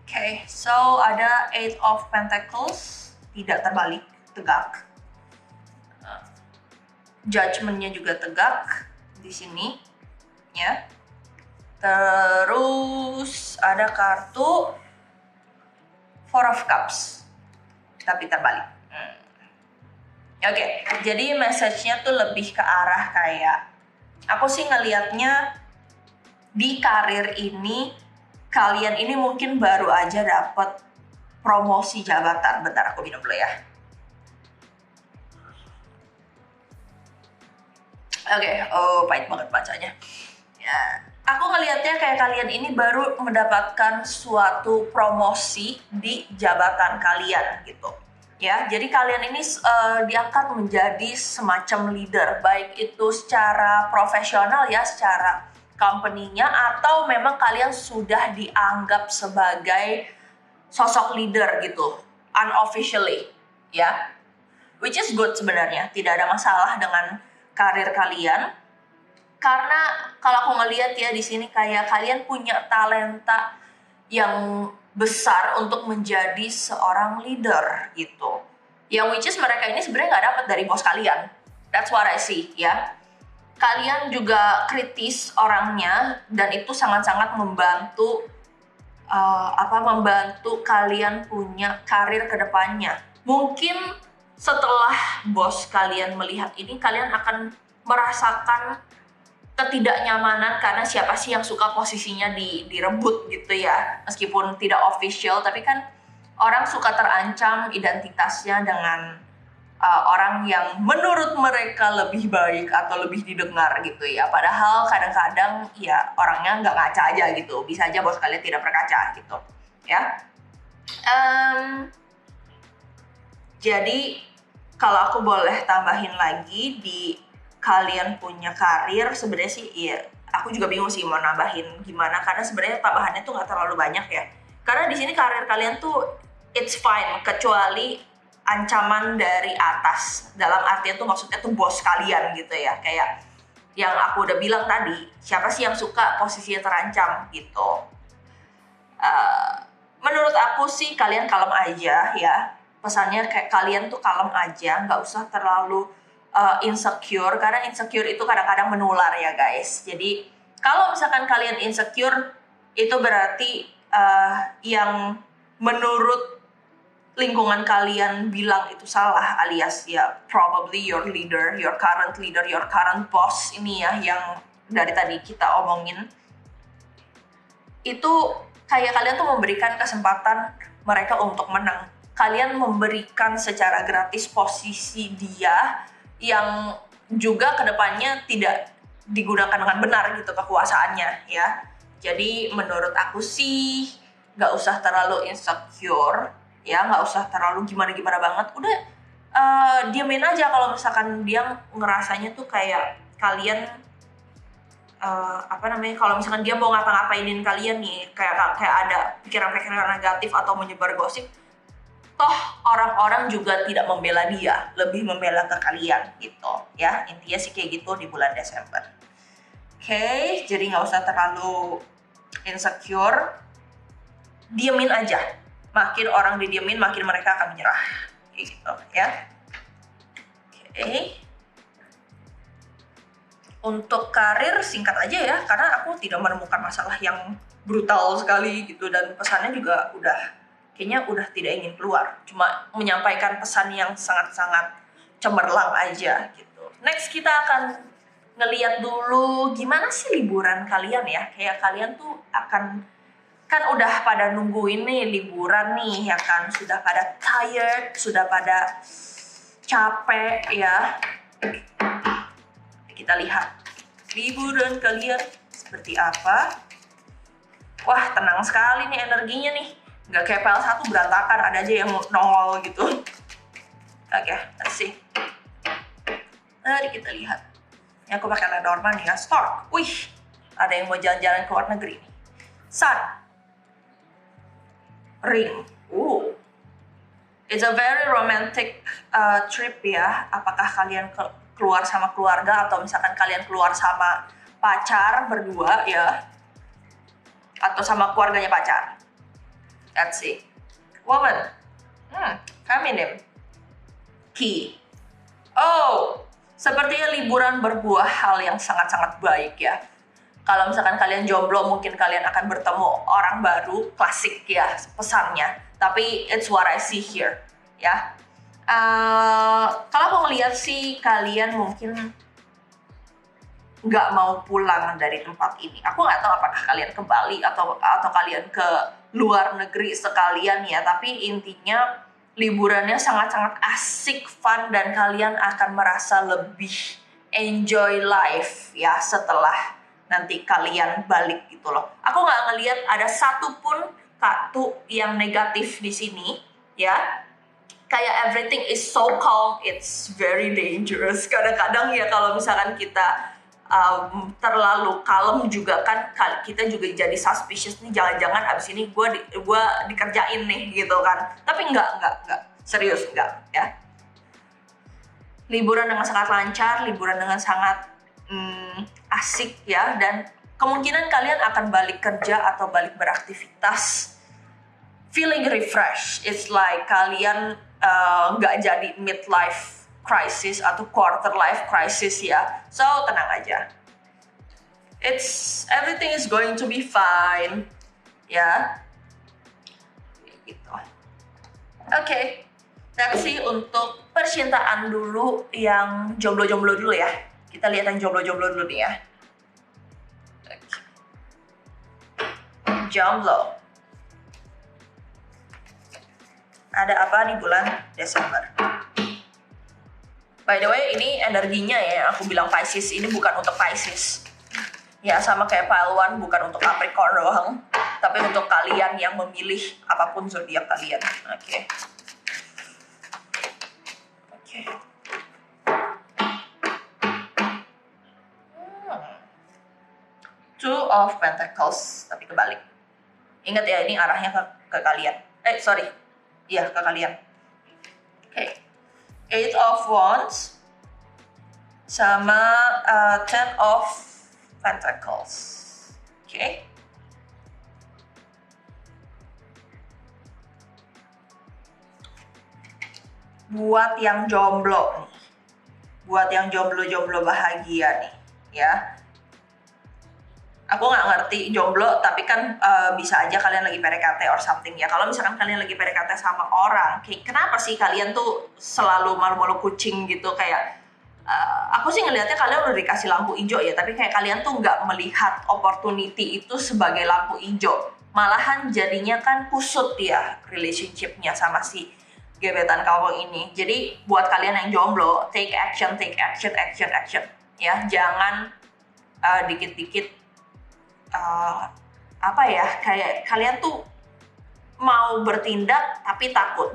Oke, so ada Eight of Pentacles, tidak terbalik, tegak. Judgment-nya juga tegak di sini ya. Terus ada kartu Four of Cups, tapi terbalik. Oke, jadi message-nya tuh lebih ke arah kayak Aku sih ngelihatnya di karir ini, kalian ini mungkin baru aja dapat promosi jabatan. Bentar, aku minum dulu ya. Oke, oh pahit banget bacanya. Ya, aku ngelihatnya kayak kalian ini baru mendapatkan suatu promosi di jabatan kalian gitu. Ya, jadi kalian ini diangkat menjadi semacam leader, baik itu secara profesional ya, secara company-nya, atau memang kalian sudah dianggap sebagai sosok leader gitu, unofficially, ya. Which is good sebenarnya, tidak ada masalah dengan karir kalian. Karena kalau aku ngelihat ya di sini kayak kalian punya talenta yang besar untuk menjadi seorang leader gitu. Yang which is mereka ini sebenarnya nggak dapat dari bos kalian. That's what I see ya. Kalian juga kritis orangnya dan itu sangat-sangat membantu membantu kalian punya karir ke depannya. Mungkin setelah bos kalian melihat ini, kalian akan merasakan ketidaknyamanan karena siapa sih yang suka posisinya direbut gitu ya, meskipun tidak official, tapi kan orang suka terancam identitasnya dengan orang yang menurut mereka lebih baik atau lebih didengar gitu ya, padahal kadang-kadang ya orangnya nggak ngaca aja gitu, bisa aja bos kalian tidak berkaca gitu ya. Jadi kalau aku boleh tambahin lagi di kalian punya karir, sebenarnya sih iya, aku juga bingung sih mau nambahin gimana, karena sebenarnya tambahannya tuh nggak terlalu banyak ya. Karena di sini karir kalian tuh it's fine, kecuali ancaman dari atas. Dalam artian tuh maksudnya tuh bos kalian gitu ya. Kayak yang aku udah bilang tadi, siapa sih yang suka posisinya terancam gitu. Menurut aku sih kalian kalem aja ya. Pesannya kayak kalian tuh kalem aja, nggak usah terlalu insecure, karena insecure itu kadang-kadang menular ya guys. Jadi kalau misalkan kalian insecure, itu berarti yang menurut lingkungan kalian bilang itu salah, alias ya probably your leader, your current boss ini ya, yang dari tadi kita omongin, itu kayak kalian tuh memberikan kesempatan mereka untuk menang. Kalian memberikan secara gratis posisi dia yang juga kedepannya tidak digunakan dengan benar gitu kekuasaannya ya. Jadi menurut aku sih nggak usah terlalu insecure ya, nggak usah terlalu gimana-gimana banget. Udah diamin aja kalau misalkan dia ngerasanya tuh kayak kalian kalau misalkan dia mau ngapa-ngapainin kalian nih, kayak ada pikiran-pikiran negatif atau menyebar gosip, toh orang-orang juga tidak membela dia, lebih membela ke kalian gitu ya. Intinya sih kayak gitu di bulan Desember. Oke, jadi nggak usah terlalu insecure, diemin aja. Makin orang didiemin, makin mereka akan menyerah kayak gitu ya. Oke. Untuk karir singkat aja ya, karena aku tidak menemukan masalah yang brutal sekali gitu, dan pesannya juga kayaknya udah tidak ingin keluar, cuma menyampaikan pesan yang sangat-sangat cemerlang aja gitu. Next kita akan ngeliat dulu gimana sih liburan kalian ya, kayak kalian tuh kan udah pada nungguin nih liburan nih ya kan, sudah pada tired, sudah pada capek ya. Kita lihat liburan kalian seperti apa. Wah, tenang sekali nih energinya nih. Nggak kayak PL1 berantakan, ada aja yang nongol gitu. Oke, let's see. Mari kita lihat. Ini aku pakai Lenormand ya, Stork. Wih, ada yang mau jalan-jalan ke luar negeri nih. Sun. Ring. It's a very romantic trip ya. Apakah kalian keluar sama keluarga atau misalkan kalian keluar sama pacar berdua ya, atau sama keluarganya pacar. Let's see. Woman. Feminine. Key. Oh, sepertinya liburan berbuah hal yang sangat-sangat baik ya. Kalau misalkan kalian jomblo, mungkin kalian akan bertemu orang baru, klasik ya pesannya. Tapi it's what I see here ya. Kalau aku ngeliat sih kalian mungkin nggak mau pulang dari tempat ini. Aku nggak tahu apakah kalian ke Bali atau kalian ke luar negeri sekalian ya, tapi intinya liburannya sangat-sangat asik, fun, dan kalian akan merasa lebih enjoy life ya setelah nanti kalian balik gitu loh. Aku nggak ngelihat ada satupun kartu yang negatif di sini ya. Kayak everything is so calm, it's very dangerous. Kadang-kadang ya kalau misalkan kita terlalu kalem juga kan, kita juga jadi suspicious nih, jangan-jangan abis ini gue dikerjain nih gitu kan. Tapi enggak, serius enggak ya. Liburan dengan sangat lancar, liburan dengan sangat asik ya, dan kemungkinan kalian akan balik kerja atau balik beraktivitas feeling refreshed. It's like kalian nggak jadi midlife crisis atau quarter life crisis ya. So tenang aja. Everything is going to be fine ya. Gitu. Oke. Next sih untuk percintaan dulu, yang jomblo-jomblo dulu ya. Kita lihat yang jomblo-jomblo dulu nih ya. Okay. Jomblo. Ada apa di bulan Desember? By the way, ini energinya ya, aku bilang Pisces, ini bukan untuk Pisces. Ya, sama kayak Pahlawan, bukan untuk Capricorn doang, tapi untuk kalian yang memilih apapun zodiak kalian. Oke. Two of Pentacles, tapi kebalik. Ingat ya, ini arahnya ke kalian. Iya, ke kalian. Oke. Eight of Wands sama Ten of Pentacles. Oke. Buat yang jomblo nih. Buat yang jomblo bahagia nih, ya. Aku nggak ngerti jomblo, tapi kan bisa aja kalian lagi PDKT or something ya. Kalau misalkan kalian lagi PDKT sama orang, kayak kenapa sih kalian tuh selalu malu-malu kucing gitu? Kayak aku sih ngelihatnya kalian udah dikasih lampu hijau ya, tapi kayak kalian tuh nggak melihat opportunity itu sebagai lampu hijau. Malahan jadinya kan kusut ya relationship-nya sama si gebetan kamu ini. Jadi buat kalian yang jomblo, take action ya. Jangan dikit-dikit kayak kalian tuh mau bertindak tapi takut,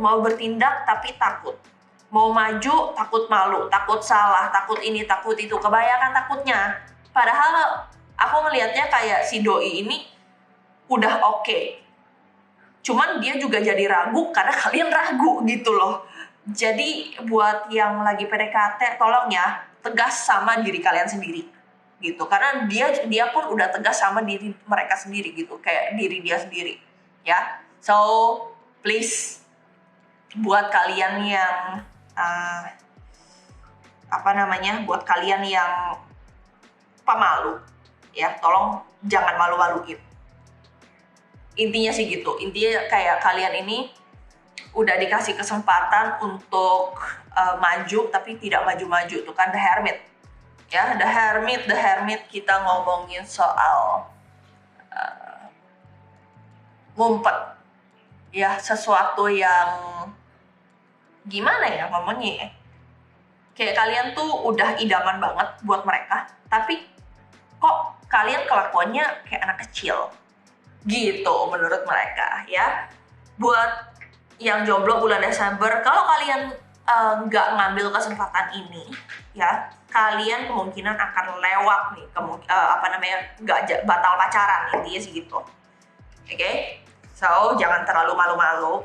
mau maju takut malu, takut salah, takut ini, takut itu, kebanyakan takutnya. Padahal aku ngelihatnya kayak si doi ini udah oke. Cuman dia juga jadi ragu karena kalian ragu gitu loh. Jadi buat yang lagi PDKT, tolong ya tegas sama diri kalian sendiri gitu, karena dia pun udah tegas sama diri mereka sendiri gitu, kayak diri dia sendiri ya. So please, buat kalian yang buat kalian yang pemalu ya, tolong jangan malu-maluin. Intinya sih gitu, intinya kayak kalian ini udah dikasih kesempatan untuk maju tapi tidak maju-maju tuh kan, The Hermit. Ya, The Hermit kita ngomongin soal ngumpet. Ya, sesuatu yang gimana ya ngomongnya ya. Kayak kalian tuh udah idaman banget buat mereka, tapi kok kalian kelakuannya kayak anak kecil. Gitu menurut mereka ya. Buat yang jomblo bulan Desember, kalau kalian nggak ngambil kesempatan ini ya, kalian kemungkinan akan lewat nih nggak batal pacaran, intinya sih gitu. Oke? So jangan terlalu malu-malu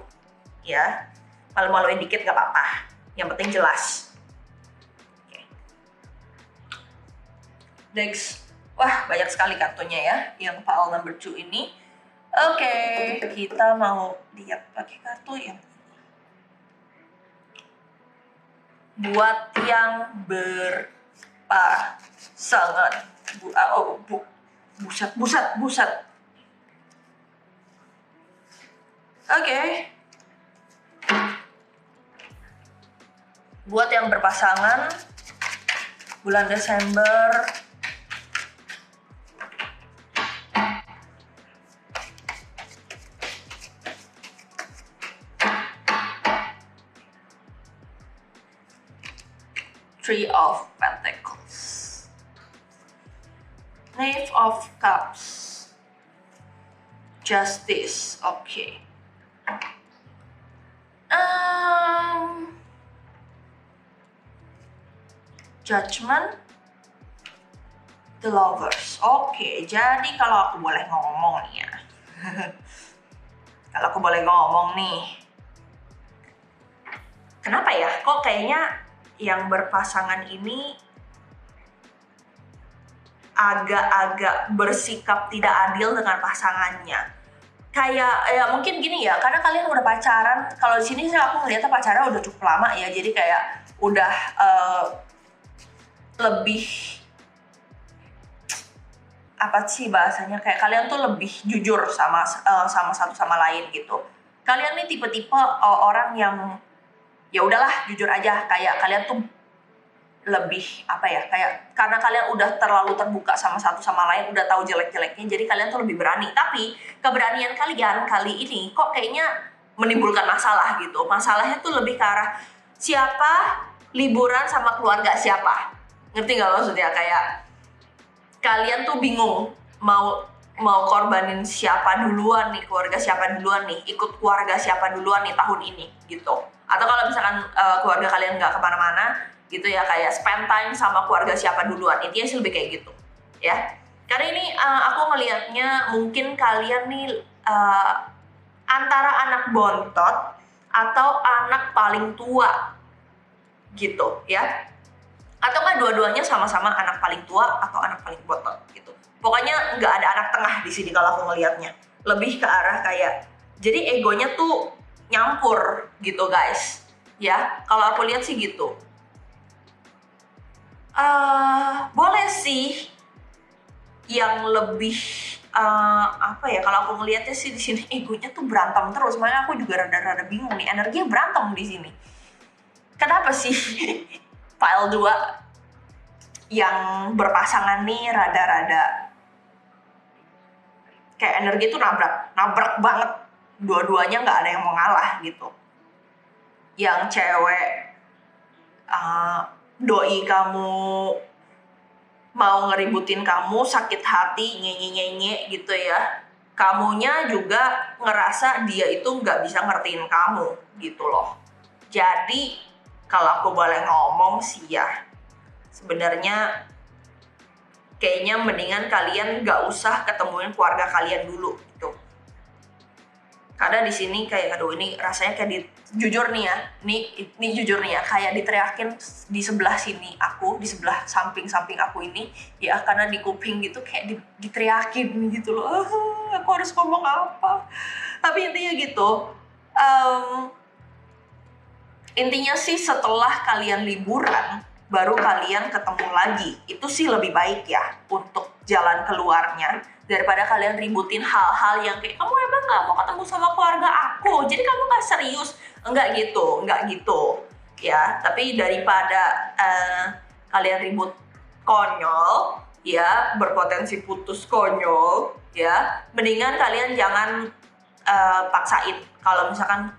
ya, malu-maluin dikit nggak apa-apa, yang penting jelas. Okay. Next, wah banyak sekali kartunya ya yang pile number 2 ini. Oke, kita mau lihat pakai kartu yang buat yang berpasangan. Buset. Oke. Buat yang berpasangan bulan Desember, Three of Pentacles, Knave of Cups, Justice. Oke. Judgment, The Lovers. Oke, jadi kalau aku boleh ngomong nih ya. Kalau aku boleh ngomong nih. Kenapa ya? Kok kayaknya yang berpasangan ini agak-agak bersikap tidak adil dengan pasangannya. Kayak ya mungkin gini ya, karena kalian udah pacaran. Kalau di sini sih aku ngeliatnya pacaran udah cukup lama ya. Jadi kayak udah lebih apa sih bahasanya, kayak kalian tuh lebih jujur sama satu sama lain gitu. Kalian nih tipe-tipe orang yang ya udahlah jujur aja, kayak kalian tuh lebih apa ya, kayak karena kalian udah terlalu terbuka sama satu sama lain, udah tahu jelek-jeleknya, jadi kalian tuh lebih berani. Tapi keberanian kalian kali ini kok kayaknya menimbulkan masalah gitu. Masalahnya tuh lebih ke arah siapa liburan sama keluarga siapa. Ngerti gak maksudnya? Kayak kalian tuh bingung mau korbanin siapa duluan nih, keluarga siapa duluan nih, ikut keluarga siapa duluan nih tahun ini gitu. Atau kalau misalkan keluarga kalian nggak kemana-mana gitu ya, kayak spend time sama keluarga siapa duluan, intinya sih lebih kayak gitu ya. Karena ini aku ngelihatnya mungkin kalian nih antara anak bontot atau anak paling tua gitu ya, atau nggak dua-duanya sama-sama anak paling tua atau anak paling bontot gitu. Pokoknya nggak ada anak tengah di sini kalau aku ngelihatnya, lebih ke arah kayak jadi egonya tuh nyampur gitu guys ya, kalau aku lihat sih gitu. Boleh sih yang lebih apa ya, kalau aku ngelihatnya sih di sini egonya tuh berantem terus. Makanya aku juga rada-rada bingung nih, energinya berantem di sini. Kenapa sih file 2 yang berpasangan nih rada-rada kayak energi tuh nabrak banget, dua-duanya nggak ada yang mau ngalah gitu. Yang cewek doi kamu mau ngeributin kamu, sakit hati, nyenye gitu ya. Kamunya juga ngerasa dia itu nggak bisa ngertiin kamu gitu loh. Jadi kalau aku boleh ngomong sih ya, sebenarnya kayaknya mendingan kalian nggak usah ketemuin keluarga kalian dulu gitu. Karena di sini kayak aduh, ini rasanya kayak jujur nih ya, ini jujur nih ya, kayak diteriakin di sebelah sini aku, di sebelah samping aku ini ya, karena di kuping gitu kayak diteriakin gitu loh. Aku harus ngomong apa? Tapi intinya gitu, intinya sih setelah kalian liburan baru kalian ketemu lagi, itu sih lebih baik ya untuk jalan keluarnya, daripada kalian ributin hal-hal yang kayak kamu emang gak mau ketemu sama keluarga aku, jadi kamu gak serius. Enggak gitu ya. Tapi daripada kalian ribut konyol ya, berpotensi putus konyol ya, mendingan kalian jangan paksain kalau misalkan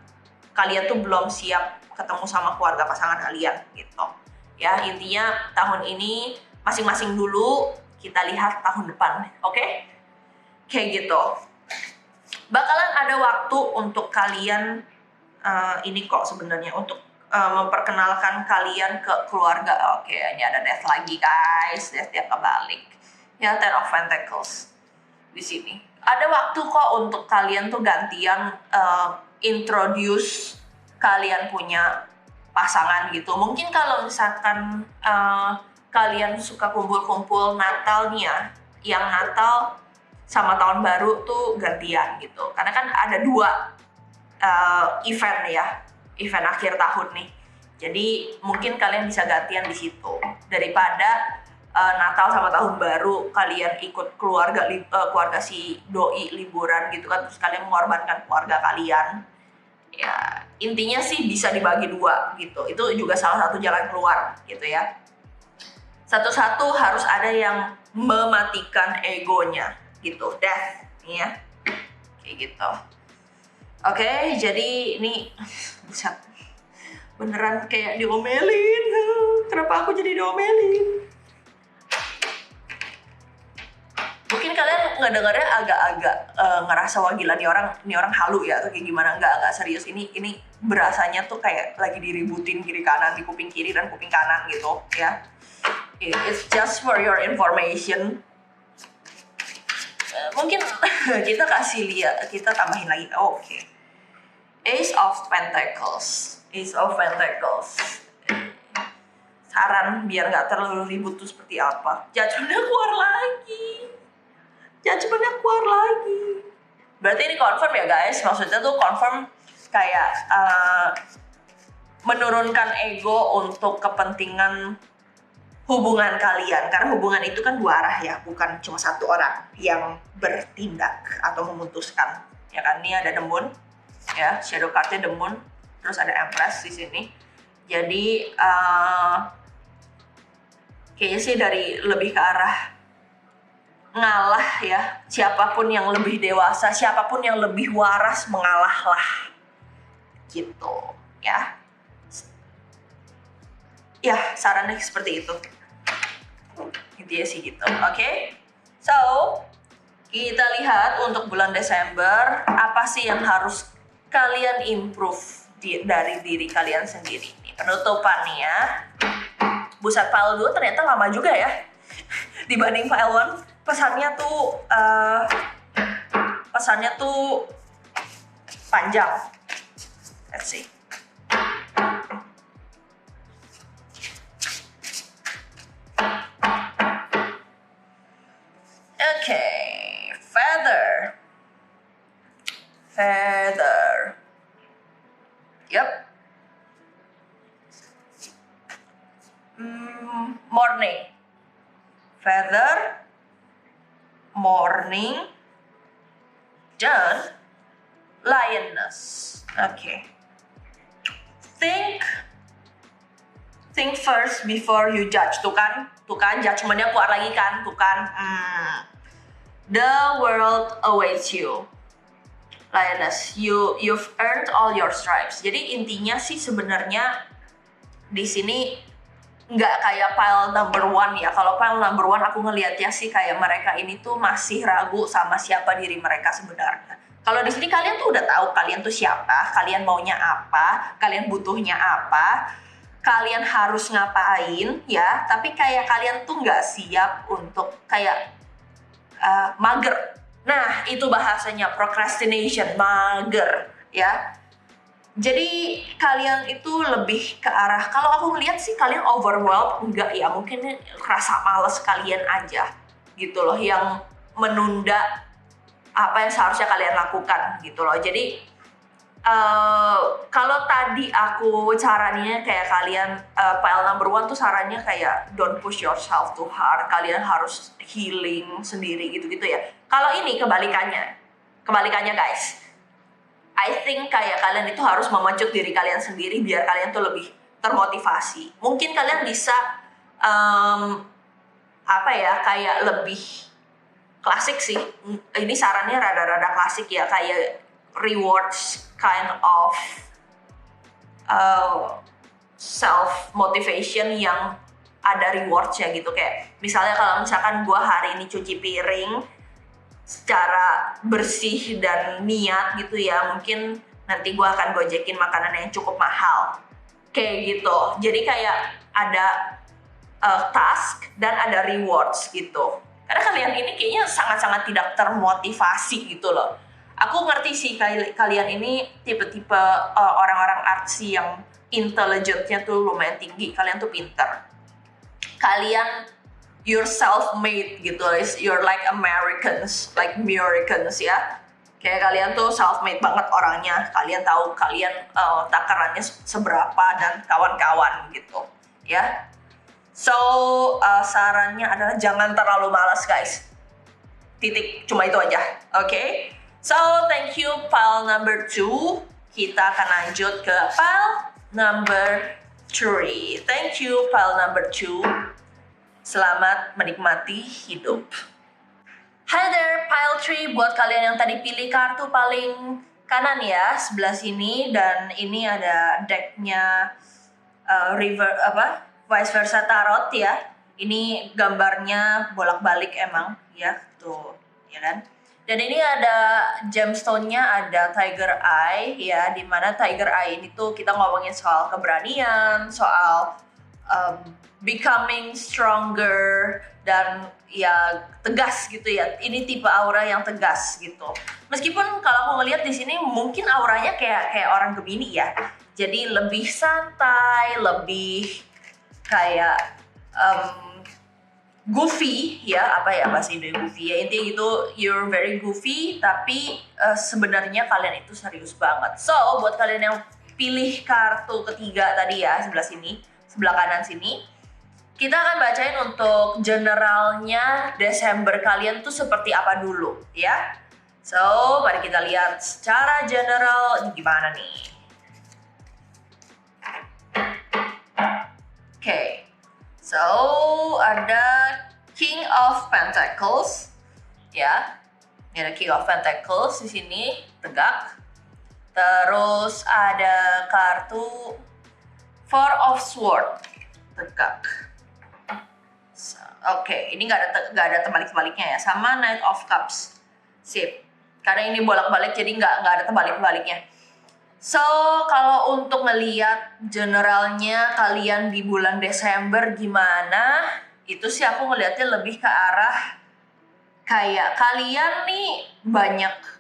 kalian tuh belum siap ketemu sama keluarga pasangan kalian gitu ya. Intinya tahun ini masing-masing dulu, kita lihat tahun depan, oke? Kayak gitu. Bakalan ada waktu untuk kalian ini kok sebenarnya, untuk memperkenalkan kalian ke keluarga. Oke, ini ada death lagi guys, death dia kebalik ya, Ten of Pentacles di sini. Ada waktu kok untuk kalian tuh gantian introduce kalian punya pasangan gitu. Mungkin kalau misalkan kalian suka kumpul-kumpul Natal nih ya, yang Natal sama tahun baru tuh gantian gitu. Karena kan ada 2 event ya, event akhir tahun nih. Jadi mungkin kalian bisa gantian di situ, daripada Natal sama tahun baru kalian ikut keluarga si doi liburan gitu kan, terus kalian mengorbankan keluarga kalian. Ya intinya sih bisa dibagi 2 gitu. Itu juga salah satu jalan keluar gitu ya. Satu-satu harus ada yang mematikan egonya gitu. Death nih ya, kayak gitu. Oke, jadi ini beneran kayak diomelin. Kenapa aku jadi diomelin? Mungkin kalian ngedengarnya agak-agak ngerasa wah gila nih orang halu ya atau kayak gimana. Enggak serius. Ini berasanya tuh kayak lagi diributin kiri kanan di kuping kiri dan kuping kanan gitu ya. It's just for your information. Mungkin kita kasih lihat, kita tambahin lagi. Oke. Ace of Pentacles. Saran biar nggak terlalu ribut tuh seperti apa? Judgment-nya keluar lagi. Berarti ini confirm ya guys. Maksudnya tuh confirm kayak menurunkan ego untuk kepentingan hubungan kalian. Karena hubungan itu kan dua arah ya, bukan cuma satu orang yang bertindak atau memutuskan. Ya kan, ini ada The Moon, ya, shadow card-nya The Moon, terus ada Empress di sini. Jadi kayaknya sih dari lebih ke arah ngalah ya. Siapapun yang lebih dewasa, siapapun yang lebih waras mengalahlah. Gitu ya. Ya, sarannya seperti itu. Intinya sih gitu. Oke. So, kita lihat untuk bulan Desember apa sih yang harus kalian improve dari diri kalian sendiri. Nih, penutupan nih ya. Buset, file 2 ternyata lama juga ya. Dibanding file 1, pesannya tuh panjang. Let's see. Okay, feather. Yep. Morning. Feather. Morning. Dan lioness. Okay. Think first before you judge. Tuh kan judgment-nya keluar lagi kan, tuh kan. The world awaits you. Lioness, you've earned all your stripes. Jadi intinya sih sebenarnya di sini nggak kayak pile number 1 ya. Kalau pile number 1 aku ngelihatnya sih kayak mereka ini tuh masih ragu sama siapa diri mereka sebenarnya. Kalau di sini kalian tuh udah tahu kalian tuh siapa, kalian maunya apa, kalian butuhnya apa, kalian harus ngapain ya. Tapi kayak kalian tuh nggak siap untuk kayak mager. Nah, itu bahasanya procrastination, mager ya. Jadi kalian itu lebih ke arah, kalau aku ngeliat sih kalian overwhelmed, enggak ya, mungkin rasa males kalian aja gitu loh, yang menunda apa yang seharusnya kalian lakukan gitu loh. Jadi kalau tadi aku caranya kayak kalian pile number 1 tuh sarannya kayak don't push yourself too hard, kalian harus healing sendiri gitu-gitu ya. Kalau ini kebalikannya guys. I think kayak kalian itu harus memecut diri kalian sendiri biar kalian tuh lebih termotivasi. Mungkin kalian bisa kayak lebih klasik sih. Ini sarannya rada-rada klasik ya, kayak rewards kind of self motivation yang ada rewards-nya gitu. Kayak misalnya kalau misalkan gue hari ini cuci piring secara bersih dan niat gitu ya, mungkin nanti gue akan gojekin makanan yang cukup mahal kayak gitu. Jadi kayak ada task dan ada rewards gitu. Karena kalian ini kayaknya sangat-sangat tidak termotivasi gitu loh. Aku ngerti sih kalian ini tipe-tipe orang-orang artsy yang intelligence-nya tuh lumayan tinggi. Kalian tuh pinter. Kalian you're self-made gitu, you're like Americans ya. Kayak kalian tuh self-made banget orangnya. Kalian tahu kalian takarannya seberapa dan kawan-kawan gitu ya. So sarannya adalah jangan terlalu malas guys. Titik, cuma itu aja. Okay? So thank you pile number 2. Kita akan lanjut ke pile number 3. Thank you pile number 2. Selamat menikmati hidup. Hi there, pile 3. Buat kalian yang tadi pilih kartu paling kanan ya, sebelah sini, dan ini ada decknya vice versa tarot ya. Ini gambarnya bolak-balik emang ya, tuh ya kan. Dan ini ada gemstone-nya, ada tiger eye ya, dimana tiger eye ini tuh kita ngomongin soal keberanian, soal becoming stronger, dan ya tegas gitu ya. Ini tipe aura yang tegas gitu. Meskipun kalau aku ngeliat di sini mungkin auranya kayak orang Gemini ya. Jadi lebih santai, lebih kayak goofy ya, apa ya bahasa Indonesia goofy ya, intinya gitu, you're very goofy, tapi sebenarnya kalian itu serius banget. So buat kalian yang pilih kartu ketiga tadi ya, sebelah sini, sebelah kanan sini, kita akan bacain untuk generalnya Desember kalian tuh seperti apa dulu ya. So mari kita lihat secara general gimana nih. Oke. So, ada King of Pentacles, ya. Ini ada King of Pentacles di sini, tegak. Terus ada kartu Four of Swords, tegak. So, Oke, ini nggak ada terbalik-baliknya ya, sama Knight of Cups, sip. Karena ini bolak-balik, jadi nggak ada terbalik-baliknya. So, kalau untuk ngeliat generalnya kalian di bulan Desember gimana, itu sih aku ngeliatnya lebih ke arah kayak kalian nih banyak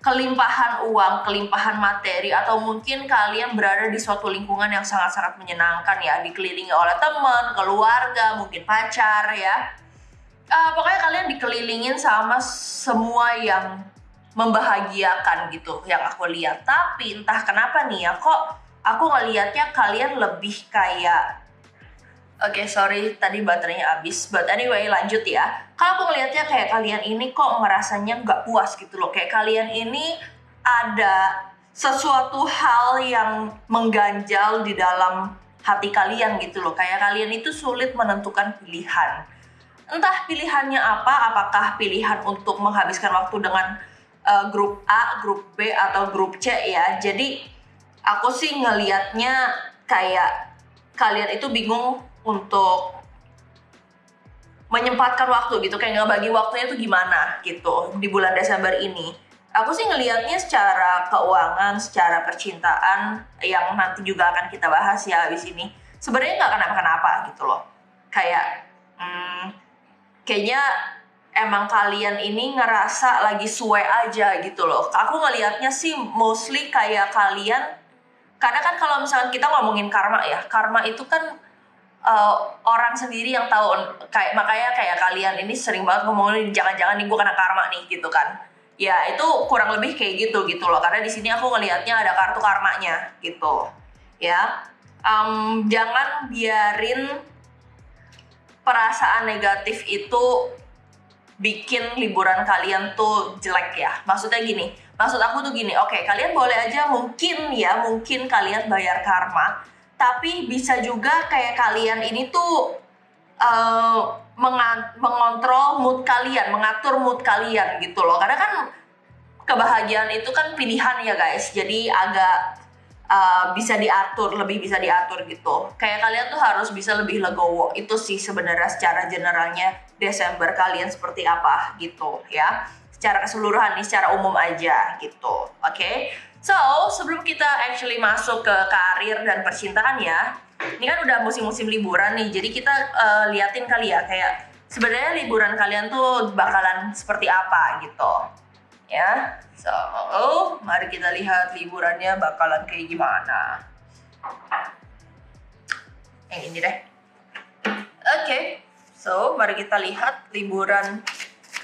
kelimpahan uang, kelimpahan materi, atau mungkin kalian berada di suatu lingkungan yang sangat-sangat menyenangkan ya, dikelilingi oleh teman, keluarga, mungkin pacar ya. Pokoknya kalian dikelilingin sama semua yang membahagiakan gitu yang aku lihat. Tapi entah kenapa nih ya, kok aku ngelihatnya kalian lebih kayak sorry tadi baterainya habis, but anyway lanjut ya. Kalau aku ngelihatnya kayak kalian ini kok ngerasanya nggak puas gitu loh, kayak kalian ini ada sesuatu hal yang mengganjal di dalam hati kalian gitu loh, kayak kalian itu sulit menentukan pilihan. Entah pilihannya apa, apakah pilihan untuk menghabiskan waktu dengan grup A, grup B, atau grup C ya. Jadi aku sih ngelihatnya kayak kalian itu bingung untuk menyempatkan waktu gitu, kayak nggak bagi waktunya tuh gimana gitu di bulan Desember ini. Aku sih ngelihatnya secara keuangan, secara percintaan, yang nanti juga akan kita bahas ya habis ini. Sebenarnya nggak kenapa-kenapa gitu loh. Kayak kayaknya emang kalian ini ngerasa lagi suwe aja gitu loh. Aku ngelihatnya sih mostly kayak kalian, karena kan kalau misalnya kita ngomongin karma ya, karma itu kan orang sendiri yang tahu, makanya kayak kalian ini sering banget ngomongin jangan-jangan nih gue kena karma nih gitu kan. Ya itu kurang lebih kayak gitu loh, karena di sini aku ngelihatnya ada kartu karmanya gitu ya. Jangan biarin perasaan negatif itu bikin liburan kalian tuh jelek ya. Maksudnya gini, maksud aku tuh gini, oke, kalian boleh aja mungkin kalian bayar karma, tapi bisa juga kayak kalian ini tuh mengontrol mood kalian, mengatur mood kalian gitu loh. Karena kan kebahagiaan itu kan pilihan ya guys, jadi agak lebih bisa diatur gitu. Kayak kalian tuh harus bisa lebih legowo. Itu sih sebenarnya secara generalnya Desember kalian seperti apa gitu ya. Secara keseluruhan nih, secara umum aja gitu. Oke. So, sebelum kita actually masuk ke karir dan percintaan ya, ini kan udah musim-musim liburan nih. Jadi kita liatin kali ya, kayak sebenarnya liburan kalian tuh bakalan seperti apa gitu. Ya, so mari kita lihat liburannya bakalan kayak gimana. Yang ini deh. Oke, so mari kita lihat liburan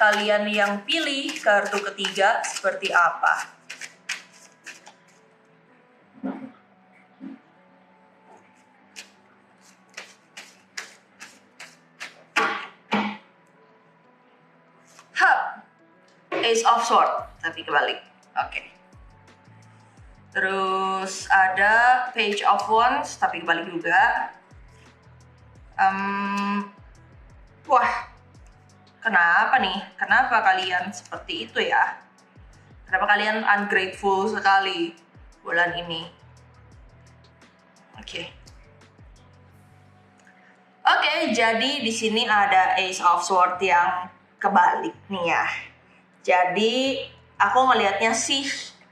kalian yang pilih kartu ketiga seperti apa. Ace of Swords, tapi kebalik. Oke. Terus ada Page of Wands, tapi kebalik juga. Wah, kenapa nih? Kenapa kalian seperti itu ya? Kenapa kalian ungrateful sekali bulan ini? Oke. Oke, jadi di sini ada Ace of Swords yang kebalik nih ya. Jadi aku ngelihatnya sih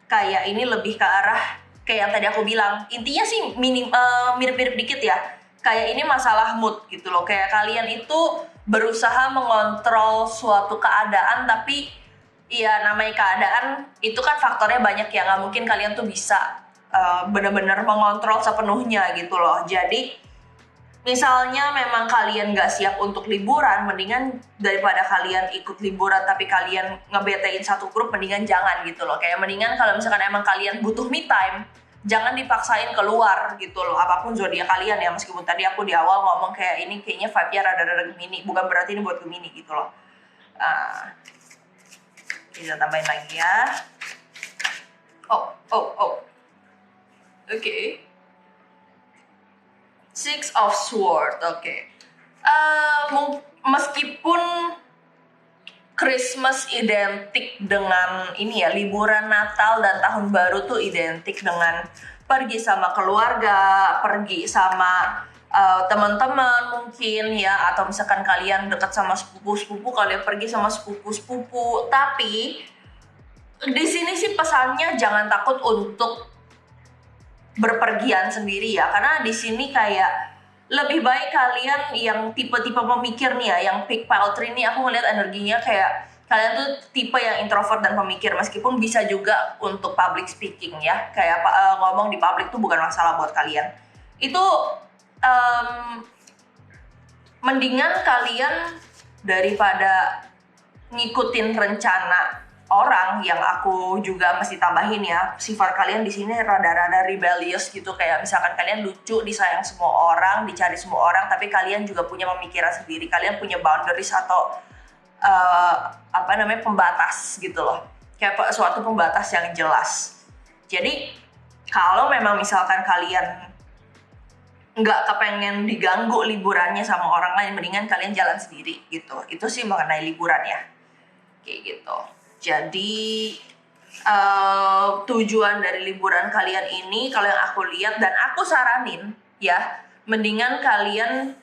kayak ini lebih ke arah kayak yang tadi aku bilang. Intinya sih mirip-mirip dikit ya. Kayak ini masalah mood gitu loh. Kayak kalian itu berusaha mengontrol suatu keadaan, tapi ya namanya keadaan itu kan faktornya banyak ya. Nggak mungkin kalian tuh bisa benar-benar mengontrol sepenuhnya gitu loh. Jadi misalnya memang kalian gak siap untuk liburan, mendingan daripada kalian ikut liburan tapi kalian ngebetein satu grup, mendingan jangan gitu loh. Kayak mendingan kalau misalkan emang kalian butuh me time, jangan dipaksain keluar gitu loh. Apapun zodiak kalian ya, meskipun tadi aku di awal ngomong kayak ini kayaknya vibe-nya rada-rada Gemini, bukan berarti ini buat Gemini gitu loh. Kita tambahin lagi ya. Oke. Six of Swords, oke. Meskipun Christmas identik dengan ini ya, liburan Natal dan Tahun Baru tuh identik dengan pergi sama keluarga, pergi sama teman-teman mungkin ya, atau misalkan kalian dekat sama sepupu-sepupu, kalian pergi sama sepupu-sepupu. Tapi di sini sih pesannya jangan takut untuk berpergian sendiri ya, karena di sini kayak lebih baik kalian yang tipe-tipe pemikir nih ya, yang pick pile tree nih, aku ngeliat energinya kayak kalian tuh tipe yang introvert dan pemikir, meskipun bisa juga untuk public speaking ya, kayak ngomong di public tuh bukan masalah buat kalian. Itu mendingan kalian daripada ngikutin rencana orang, yang aku juga mesti tambahin ya, sifat kalian di sini rada-rada rebellious gitu, kayak misalkan kalian lucu, disayang semua orang, dicari semua orang, tapi kalian juga punya pemikiran sendiri, kalian punya boundaries atau pembatas gitu loh, kayak suatu pembatas yang jelas. Jadi kalau memang misalkan kalian nggak kepengen diganggu liburannya sama orang lain, mendingan kalian jalan sendiri gitu. Itu sih mengenai liburan ya, kayak gitu. Jadi tujuan dari liburan kalian ini, kalau yang aku lihat dan aku saranin ya, mendingan kalian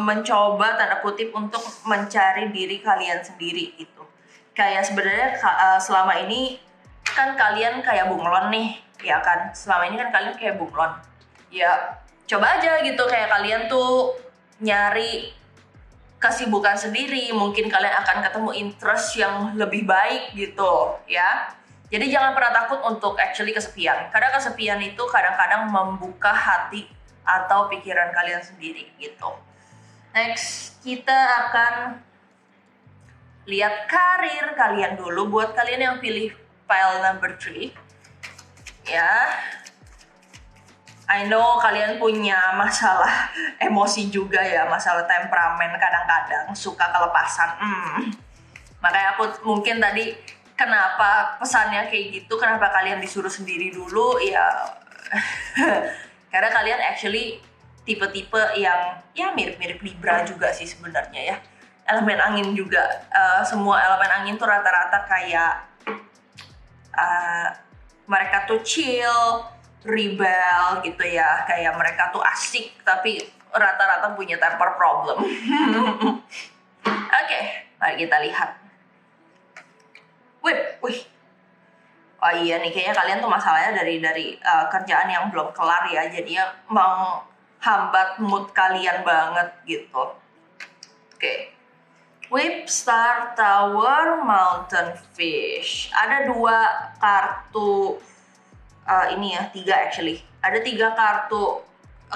mencoba tanda kutip untuk mencari diri kalian sendiri gitu. Kayak sebenarnya selama ini kan kalian kayak bunglon nih ya kan, selama ini kan kalian kayak bunglon ya, coba aja gitu kayak kalian tuh nyari kesibukan sendiri, mungkin kalian akan ketemu interest yang lebih baik gitu ya. Jadi jangan pernah takut untuk actually kesepian, karena kesepian itu kadang-kadang membuka hati atau pikiran kalian sendiri gitu. Next, kita akan lihat karir kalian dulu. Buat kalian yang pilih pile number 3 ya, I know kalian punya masalah emosi juga ya, masalah temperamen, kadang-kadang suka kelepasan. Makanya aku mungkin tadi kenapa pesannya kayak gitu, kenapa kalian disuruh sendiri dulu ya, karena kalian actually tipe-tipe yang ya mirip-mirip Libra juga sih sebenarnya ya. Elemen angin juga, semua elemen angin tuh rata-rata kayak mereka tuh chill, rebel gitu ya, kayak mereka tuh asik tapi rata-rata punya temper problem. Oke, mari kita lihat. Wih. Oh iya nih, kayaknya kalian tuh masalahnya dari kerjaan yang belum kelar ya, jadinya menghambat mood kalian banget gitu. Oke. Whip, Star, Tower, Mountain Fish. Ada 2 kartu. Ini ya 3 actually. Ada 3 kartu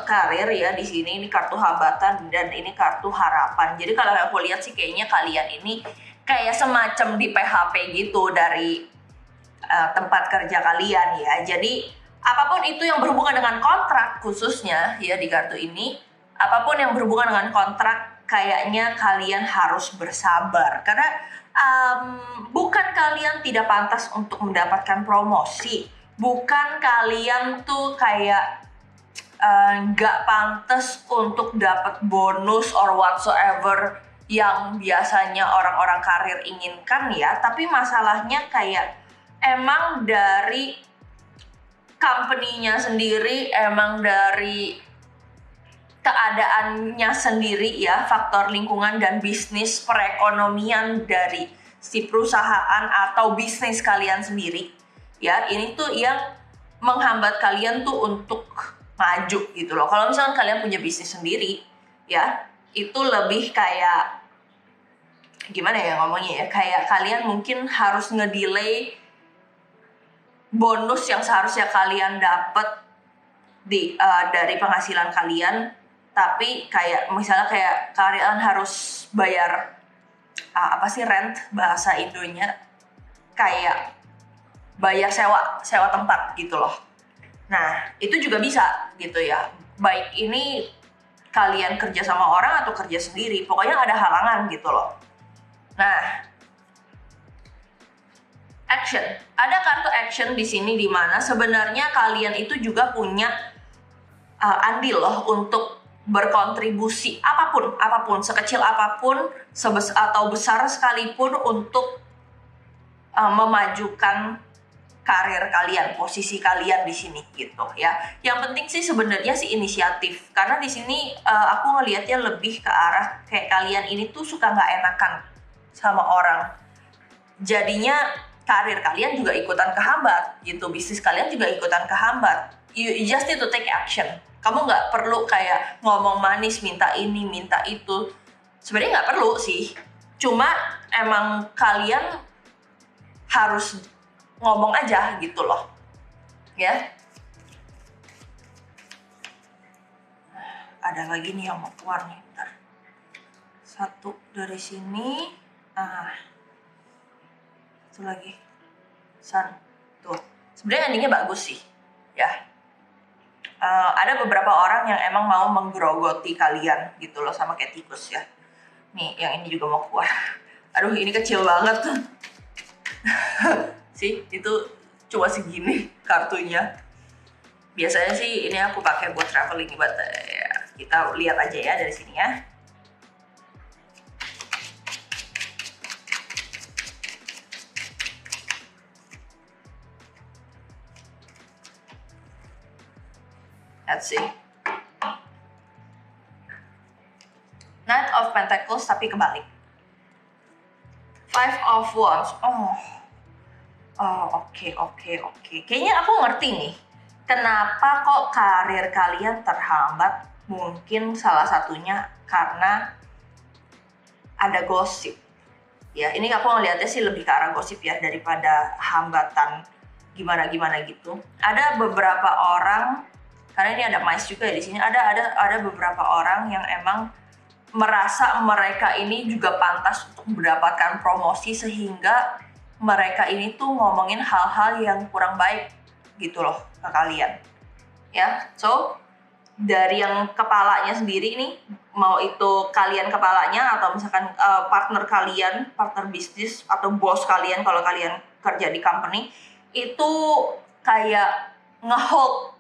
karir ya di sini. Ini kartu hambatan dan ini kartu harapan. Jadi kalau aku lihat sih kayaknya kalian ini kayak semacam di PHP gitu dari tempat kerja kalian ya. Jadi apapun itu yang berhubungan dengan kontrak khususnya ya di kartu ini, apapun yang berhubungan dengan kontrak kayaknya kalian harus bersabar, karena bukan kalian tidak pantas untuk mendapatkan promosi, bukan kalian tuh kayak nggak pantas untuk dapat bonus or whatsoever yang biasanya orang-orang karir inginkan ya. Tapi masalahnya kayak emang dari company-nya sendiri, emang dari keadaannya sendiri ya, faktor lingkungan dan bisnis perekonomian dari si perusahaan atau bisnis kalian sendiri ya, ini tuh yang menghambat kalian tuh untuk maju gitu loh. Kalau misalkan kalian punya bisnis sendiri ya, itu lebih kayak gimana ya ngomongnya ya, kayak kalian mungkin harus ngedelay bonus yang seharusnya kalian dapat dari penghasilan kalian, tapi kayak misalnya kayak kalian harus bayar apa sih rent bahasa Indonya, kayak bayar sewa tempat gitu loh. Nah itu juga bisa gitu ya, baik ini kalian kerja sama orang atau kerja sendiri, pokoknya ada halangan gitu loh. Nah, action, ada kartu action di sini di mana sebenarnya kalian itu juga punya andil loh untuk berkontribusi apapun sekecil apapun atau besar sekalipun untuk memajukan karir kalian, posisi kalian di sini gitu ya. Yang penting sih sebenarnya si inisiatif, karena di sini aku ngelihatnya lebih ke arah kayak kalian ini tuh suka nggak enakan sama orang, jadinya karir kalian juga ikutan kehambat gitu, bisnis kalian juga ikutan kehambat. You just need to take action. Kamu nggak perlu kayak ngomong manis, minta ini, minta itu. Sebenarnya nggak perlu sih. Cuma emang kalian harus ngomong aja gitu loh. Ya. Ada lagi nih yang mau keluar nih. Bentar. Satu dari sini. Satu lagi. Tuh. Sebenarnya endingnya bagus sih. Ya. Ada beberapa orang yang emang mau menggerogoti kalian gitu loh, sama kayak tikus ya. Nih, yang ini juga mau keluar. Aduh, ini kecil banget. Sih, itu cuma segini kartunya. Biasanya sih ini aku pakai buat traveling, buat ya, kita lihat aja ya dari sini ya. Let's see. Knight of Pentacles tapi kebalik. Five of Wands. Oke. Kayaknya aku ngerti nih. Kenapa kok karir kalian terhambat? Mungkin salah satunya karena ada gosip. Ya, ini aku ngeliatnya sih lebih ke arah gosip ya, daripada hambatan gimana gitu. Ada beberapa orang, karena ini ada mice juga ya di sini, ada beberapa orang yang emang merasa mereka ini juga pantas untuk mendapatkan promosi, sehingga mereka ini tuh ngomongin hal-hal yang kurang baik gitu loh ke kalian. Ya, so dari yang kepalanya sendiri nih, mau itu kalian kepalanya atau misalkan partner kalian, partner bisnis atau bos kalian kalau kalian kerja di company, itu kayak ngehold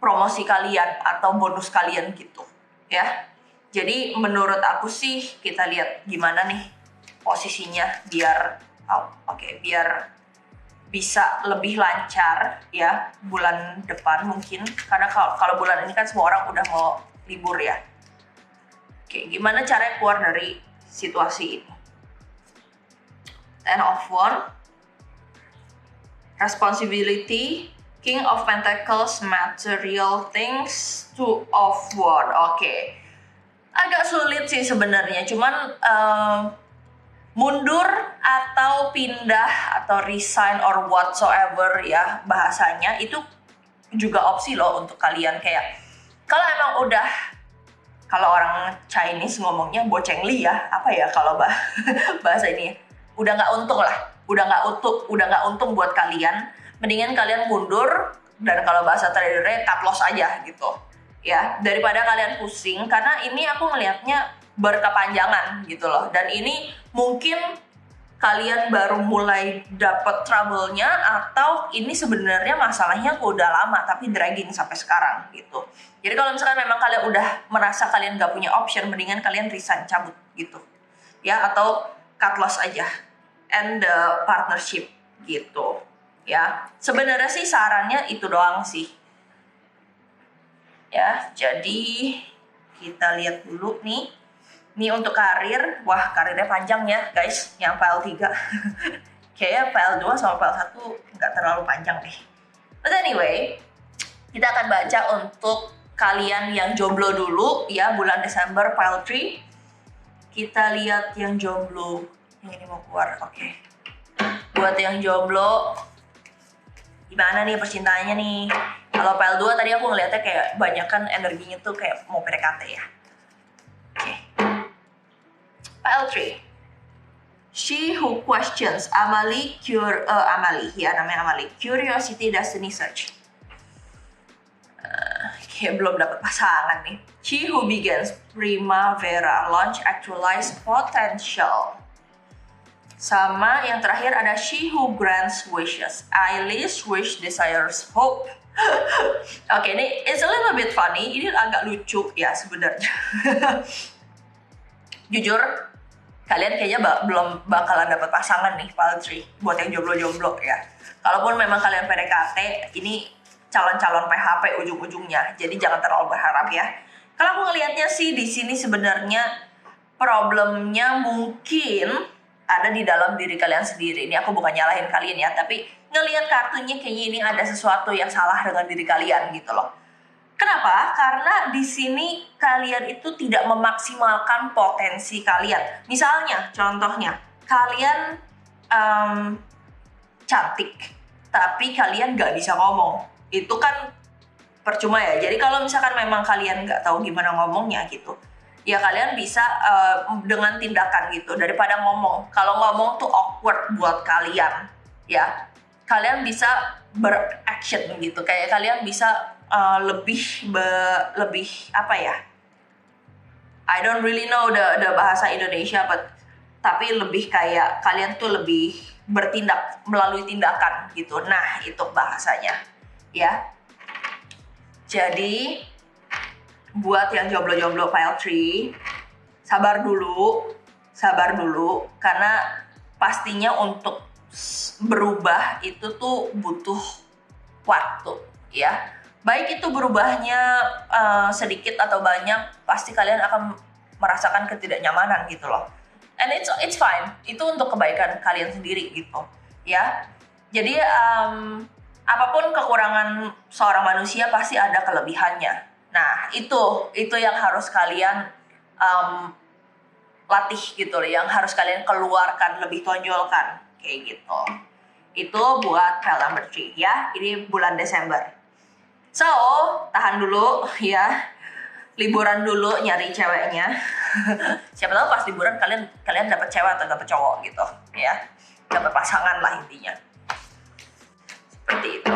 promosi kalian atau bonus kalian gitu ya. Jadi menurut aku sih kita lihat gimana nih posisinya biar biar bisa lebih lancar ya bulan depan mungkin, karena kalau bulan ini kan semua orang udah mau libur ya. Oke, gimana caranya keluar dari situasi ini? Ten of Wands, responsibility, King of Pentacles, material things, Two of Wands. Oke. Agak sulit sih sebenarnya, cuman mundur atau pindah atau resign or whatsoever ya bahasanya, itu juga opsi loh untuk kalian. Kayak kalau emang udah, kalau orang Chinese ngomongnya boceng li ya, apa ya kalau bahasa ini, udah nggak untung lah, udah nggak untung buat kalian, mendingan kalian mundur, dan kalau bahasa tradernya cut loss aja gitu ya, daripada kalian pusing, karena ini aku ngelihatnya berkepanjangan gitu loh. Dan ini mungkin kalian baru mulai dapet trouble-nya, atau ini sebenarnya masalahnya udah lama tapi dragging sampai sekarang gitu. Jadi kalau misalkan memang kalian udah merasa kalian gak punya option, mendingan kalian resign, cabut gitu ya, atau cut loss aja, end the partnership gitu ya. Sebenarnya sih sarannya itu doang sih ya. Jadi kita lihat dulu nih. Ini untuk karir, wah karirnya panjang ya guys, yang file 3. Kayaknya file 2 sama file 1 nggak terlalu panjang deh. But anyway, kita akan baca untuk kalian yang jomblo dulu ya, bulan Desember file 3. Kita lihat yang jomblo, yang ini mau keluar, oke. Buat yang jomblo, gimana nih percintaannya nih? Kalau file 2 tadi aku ngeliatnya kayak banyak kan energinya tuh kayak mau PDKT ya. Oke. File 3. She who questions Amalie, ya namanya Amalie. Curiosity Destiny Search. Kayak belum dapat pasangan nih. She who begins Primavera launch actualize potential. Sama yang terakhir ada she who grants wishes. Eilish wish desires hope. Oke, ini it's a little bit funny. Ini agak lucu ya sebenarnya. Jujur, kalian kayaknya belum bakalan dapat pasangan nih file 3 buat yang jomblo-jomblo ya. Kalaupun memang kalian PDKT, ini calon-calon PHP ujung-ujungnya. Jadi jangan terlalu berharap ya. Kalau aku ngelihatnya sih di sini sebenarnya problemnya mungkin ada di dalam diri kalian sendiri. Ini aku bukan nyalahin kalian ya, tapi ngelihat kartunya kayaknya ini ada sesuatu yang salah dengan diri kalian gitu loh. Kenapa? Karena di sini kalian itu tidak memaksimalkan potensi kalian. Misalnya, contohnya, kalian cantik, tapi kalian nggak bisa ngomong. Itu kan percuma ya. Jadi kalau misalkan memang kalian nggak tahu gimana ngomongnya gitu, ya kalian bisa dengan tindakan gitu daripada ngomong. Kalau ngomong tuh awkward buat kalian, ya. Kalian bisa beraction gitu. Kayak kalian bisa lebih apa ya? I don't really know the bahasa Indonesia, tapi lebih kayak kalian tuh lebih bertindak melalui tindakan gitu. Nah, itu bahasanya, ya. Jadi buat yang jomblo-jomblo file 3, sabar dulu karena pastinya untuk berubah itu tuh butuh waktu, ya. Baik itu berubahnya sedikit atau banyak, pasti kalian akan merasakan ketidaknyamanan gitu loh. And it's fine. Itu untuk kebaikan kalian sendiri gitu, ya. Jadi apapun kekurangan seorang manusia pasti ada kelebihannya. Nah, itu yang harus kalian latih gitu loh, yang harus kalian keluarkan, lebih tonjolkan kayak gitu. Itu buat file number 3 ya. Ini bulan Desember. So, tahan dulu ya. Liburan dulu nyari ceweknya. Siapa tahu pas liburan kalian dapat cewek atau dapat cowok gitu ya. Dapat pasangan lah intinya. Seperti itu.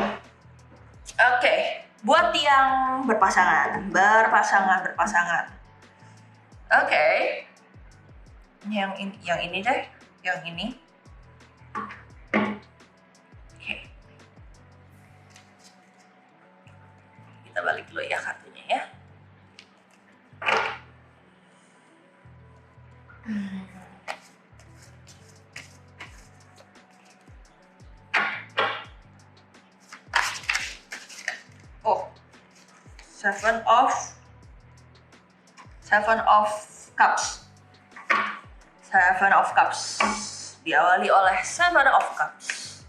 Oke, buat yang berpasangan. Oke. Yang ini deh, yang ini. Oke. Kita balik dulu ya kartunya ya. Oh, Seven of Cups. Seven of Cups diawali oleh Seven of Cups.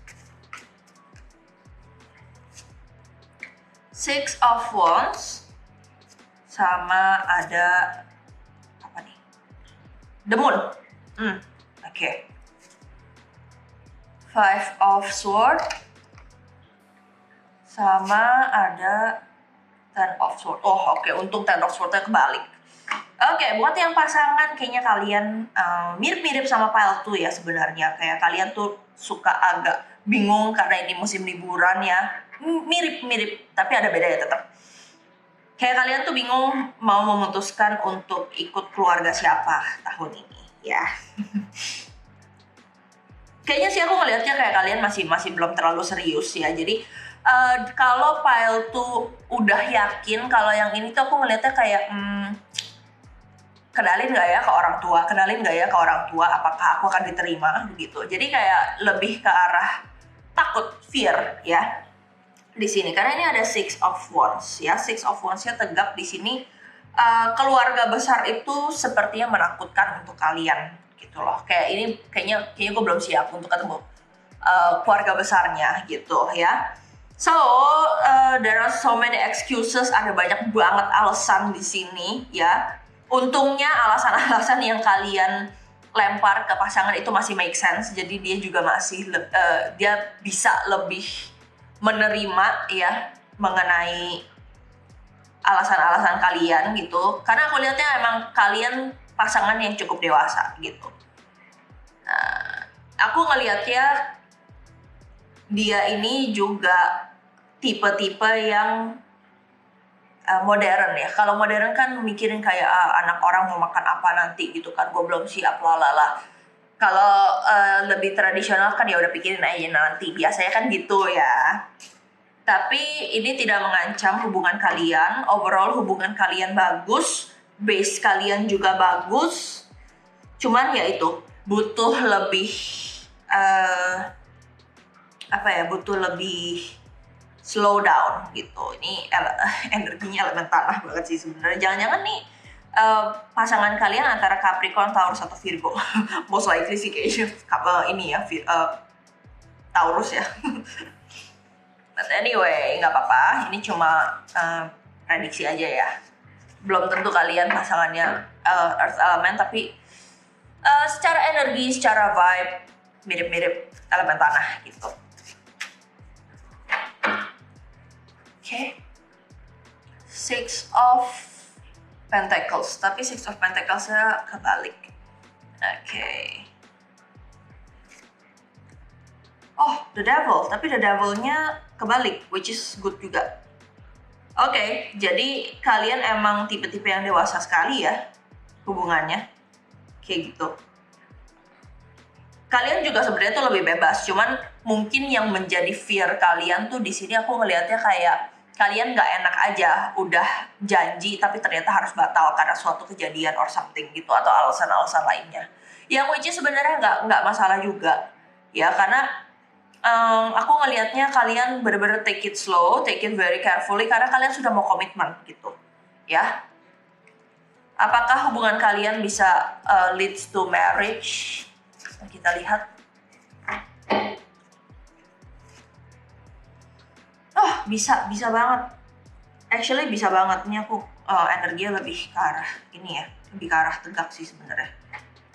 Six of Wands sama ada apa nih? The Moon. Oke. Five of Swords sama ada Ten of Swords. Oh, oke. Untung Ten of Swords-nya kebalik. Oke, buat yang pasangan kayaknya kalian mirip-mirip sama file 2 ya sebenarnya. Kayak kalian tuh suka agak bingung karena ini musim liburan ya. Mirip-mirip, tapi ada bedanya tetap. Kayak kalian tuh bingung mau memutuskan untuk ikut keluarga siapa tahun ini ya. Kayaknya sih aku ngelihatnya kayak kalian masih belum terlalu serius ya. Jadi kalau file tuh udah yakin kalau yang ini tuh aku ngelihatnya kayak kenalin nggak ya ke orang tua, apakah aku akan diterima begitu. Jadi kayak lebih ke arah takut, fear ya di sini, karena ini ada Six of Wands ya. Six of Wands-nya tegap di sini. Keluarga besar itu sepertinya menakutkan untuk kalian gitu loh. Kayaknya gue belum siap untuk ketemu keluarga besarnya gitu ya. So there are so many excuses, ada banyak banget alasan di sini ya. Untungnya alasan-alasan yang kalian lempar ke pasangan itu masih make sense. Jadi dia juga masih dia bisa lebih menerima ya mengenai alasan-alasan kalian gitu, karena aku lihatnya emang kalian pasangan yang cukup dewasa gitu. Aku ngelihatnya dia ini juga tipe-tipe yang modern ya. Kalau modern kan mikirin kayak anak orang mau makan apa nanti gitu kan, gue belum siap lalala. Kalau lebih tradisional kan ya udah pikirin aja nanti, biasanya kan gitu ya. Tapi ini tidak mengancam hubungan kalian. Overall hubungan kalian bagus, base kalian juga bagus. Cuman ya itu butuh lebih butuh lebih slow down gitu. Ini energinya elemen tanah banget sih sebenarnya. Jangan-jangan nih pasangan kalian antara Capricorn, Taurus atau Virgo. Most likely sih kayaknya ini ya Taurus ya. But anyway, nggak apa-apa. Ini cuma prediksi aja ya. Belum tentu kalian pasangannya Earth Element, tapi secara energi, secara vibe mirip-mirip elemen tanah gitu. Oke. Six of Pentacles, tapi Six of Pentacles-nya kebalik. Oke. Oh, The Devil, tapi The Devil-nya kebalik, which is good juga. Oke, jadi kalian emang tipe-tipe yang dewasa sekali ya hubungannya, kayak gitu. Kalian juga sebenarnya tuh lebih bebas, cuman mungkin yang menjadi fear kalian tuh di sini aku ngelihatnya kayak kalian nggak enak aja, udah janji tapi ternyata harus batal karena suatu kejadian or something gitu, atau alasan-alasan lainnya. Yang which is sebenarnya nggak masalah juga, ya karena aku ngelihatnya kalian bener-bener take it slow, take it very carefully, karena kalian sudah mau komitmen gitu, ya. Apakah hubungan kalian bisa leads to marriage? Kita lihat. Oh, bisa banget. Actually bisa banget. Ini aku energinya lebih ke arah ini ya, lebih ke arah tegak sih sebenarnya.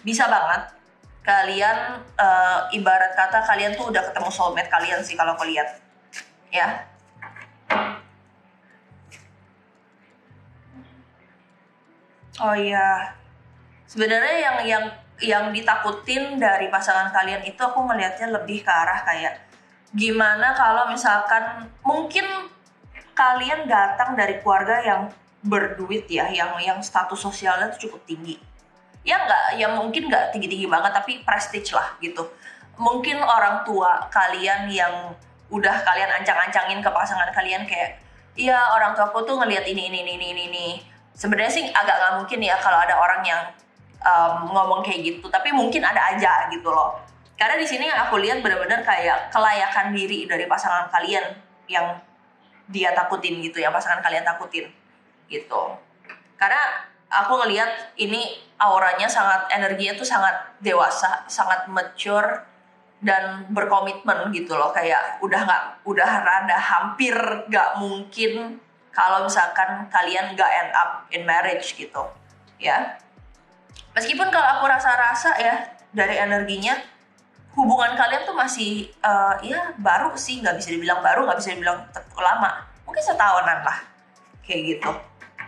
Bisa banget. Kalian ibarat kata kalian tuh udah ketemu soulmate kalian sih kalau aku lihat ya. Oh iya, sebenarnya yang ditakutin dari pasangan kalian itu aku melihatnya lebih ke arah kayak gimana kalau misalkan mungkin kalian datang dari keluarga yang berduit ya, yang status sosialnya tuh cukup tinggi. Ya mungkin nggak tinggi-tinggi banget, tapi prestige lah gitu. Mungkin orang tua kalian yang udah kalian ancang-ancangin ke pasangan kalian kayak, iya orang tuaku tuh ngelihat ini. Sebenarnya sih agak nggak mungkin ya kalau ada orang yang ngomong kayak gitu, tapi mungkin ada aja gitu loh. Karena di sini aku lihat benar-benar kayak kelayakan diri dari pasangan kalian yang dia takutin gitu, yang pasangan kalian takutin gitu. Karena aku ngelihat ini auranya energinya tuh sangat dewasa, sangat mature dan berkomitmen gitu loh. Kayak udah rada hampir nggak mungkin kalau misalkan kalian nggak end up in marriage gitu, ya. Meskipun kalau aku rasa-rasa ya dari energinya hubungan kalian tuh masih ya baru sih, nggak bisa dibilang baru, nggak bisa dibilang lama, mungkin setahunan lah kayak gitu,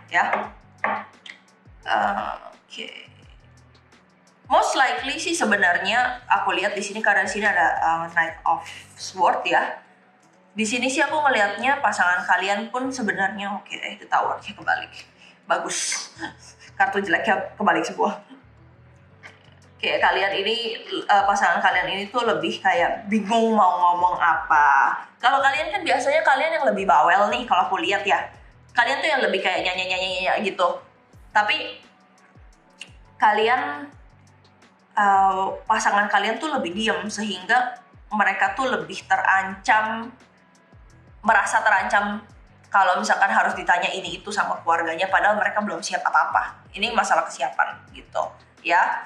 ya. Oke. Most likely sih sebenarnya aku lihat di sini karena di sini ada Knight of Sword ya. Di sini sih aku ngelihatnya pasangan kalian pun sebenarnya The Tower-nya kebalik. Bagus. Kartu jeleknya kebalik semua. Kayak kalian ini pasangan kalian ini tuh lebih kayak bingung mau ngomong apa. Kalau kalian kan biasanya kalian yang lebih bawel nih kalau aku lihat ya. Kalian tuh yang lebih kayak nyanyi gitu. Tapi kalian pasangan kalian tuh lebih diam sehingga mereka tuh lebih terancam, merasa terancam kalau misalkan harus ditanya ini itu sama keluarganya, padahal mereka belum siap apa-apa. Ini masalah kesiapan gitu ya.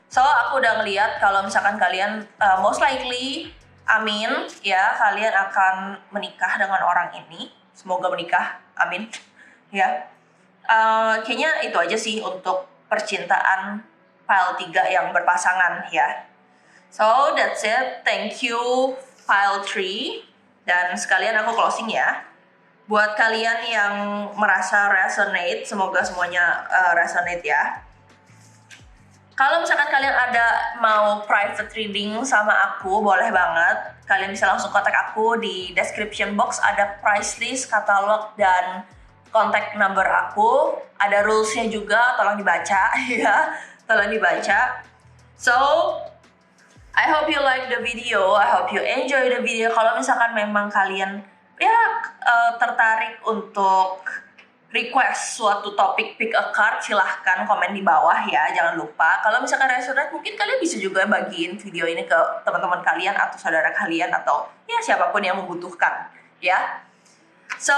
So aku udah ngeliat kalau misalkan kalian most likely, amin ya, kalian akan menikah dengan orang ini. Semoga menikah, amin ya. Kayaknya itu aja sih untuk percintaan file 3 yang berpasangan ya. So that's it, thank you file 3. Dan sekalian aku closing ya. Buat kalian yang merasa resonate, semoga semuanya resonate ya. Kalau misalkan kalian ada mau private reading sama aku, boleh banget. Kalian bisa langsung kontak aku di description box, ada price list, katalog, dan kontak number aku. Ada rulesnya juga, tolong dibaca ya. Tolong dibaca. So, I hope you like the video, I hope you enjoy the video. Kalau misalkan memang kalian tertarik untuk request suatu topik pick a card, silahkan komen di bawah ya, jangan lupa. Kalau misalkan resonate, mungkin kalian bisa juga bagiin video ini ke teman-teman kalian atau saudara kalian atau ya siapapun yang membutuhkan ya. So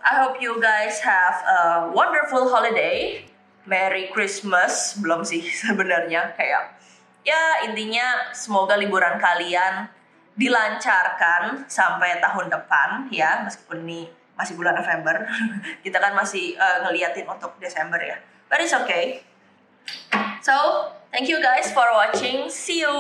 I hope you guys have a wonderful holiday. Merry Christmas. Belum sih sebenarnya, kayak ya intinya semoga liburan kalian dilancarkan sampai tahun depan ya, meskipun ini masih bulan November. Kita kan masih ngeliatin untuk Desember ya, but it's okay. So thank you guys for watching, see you.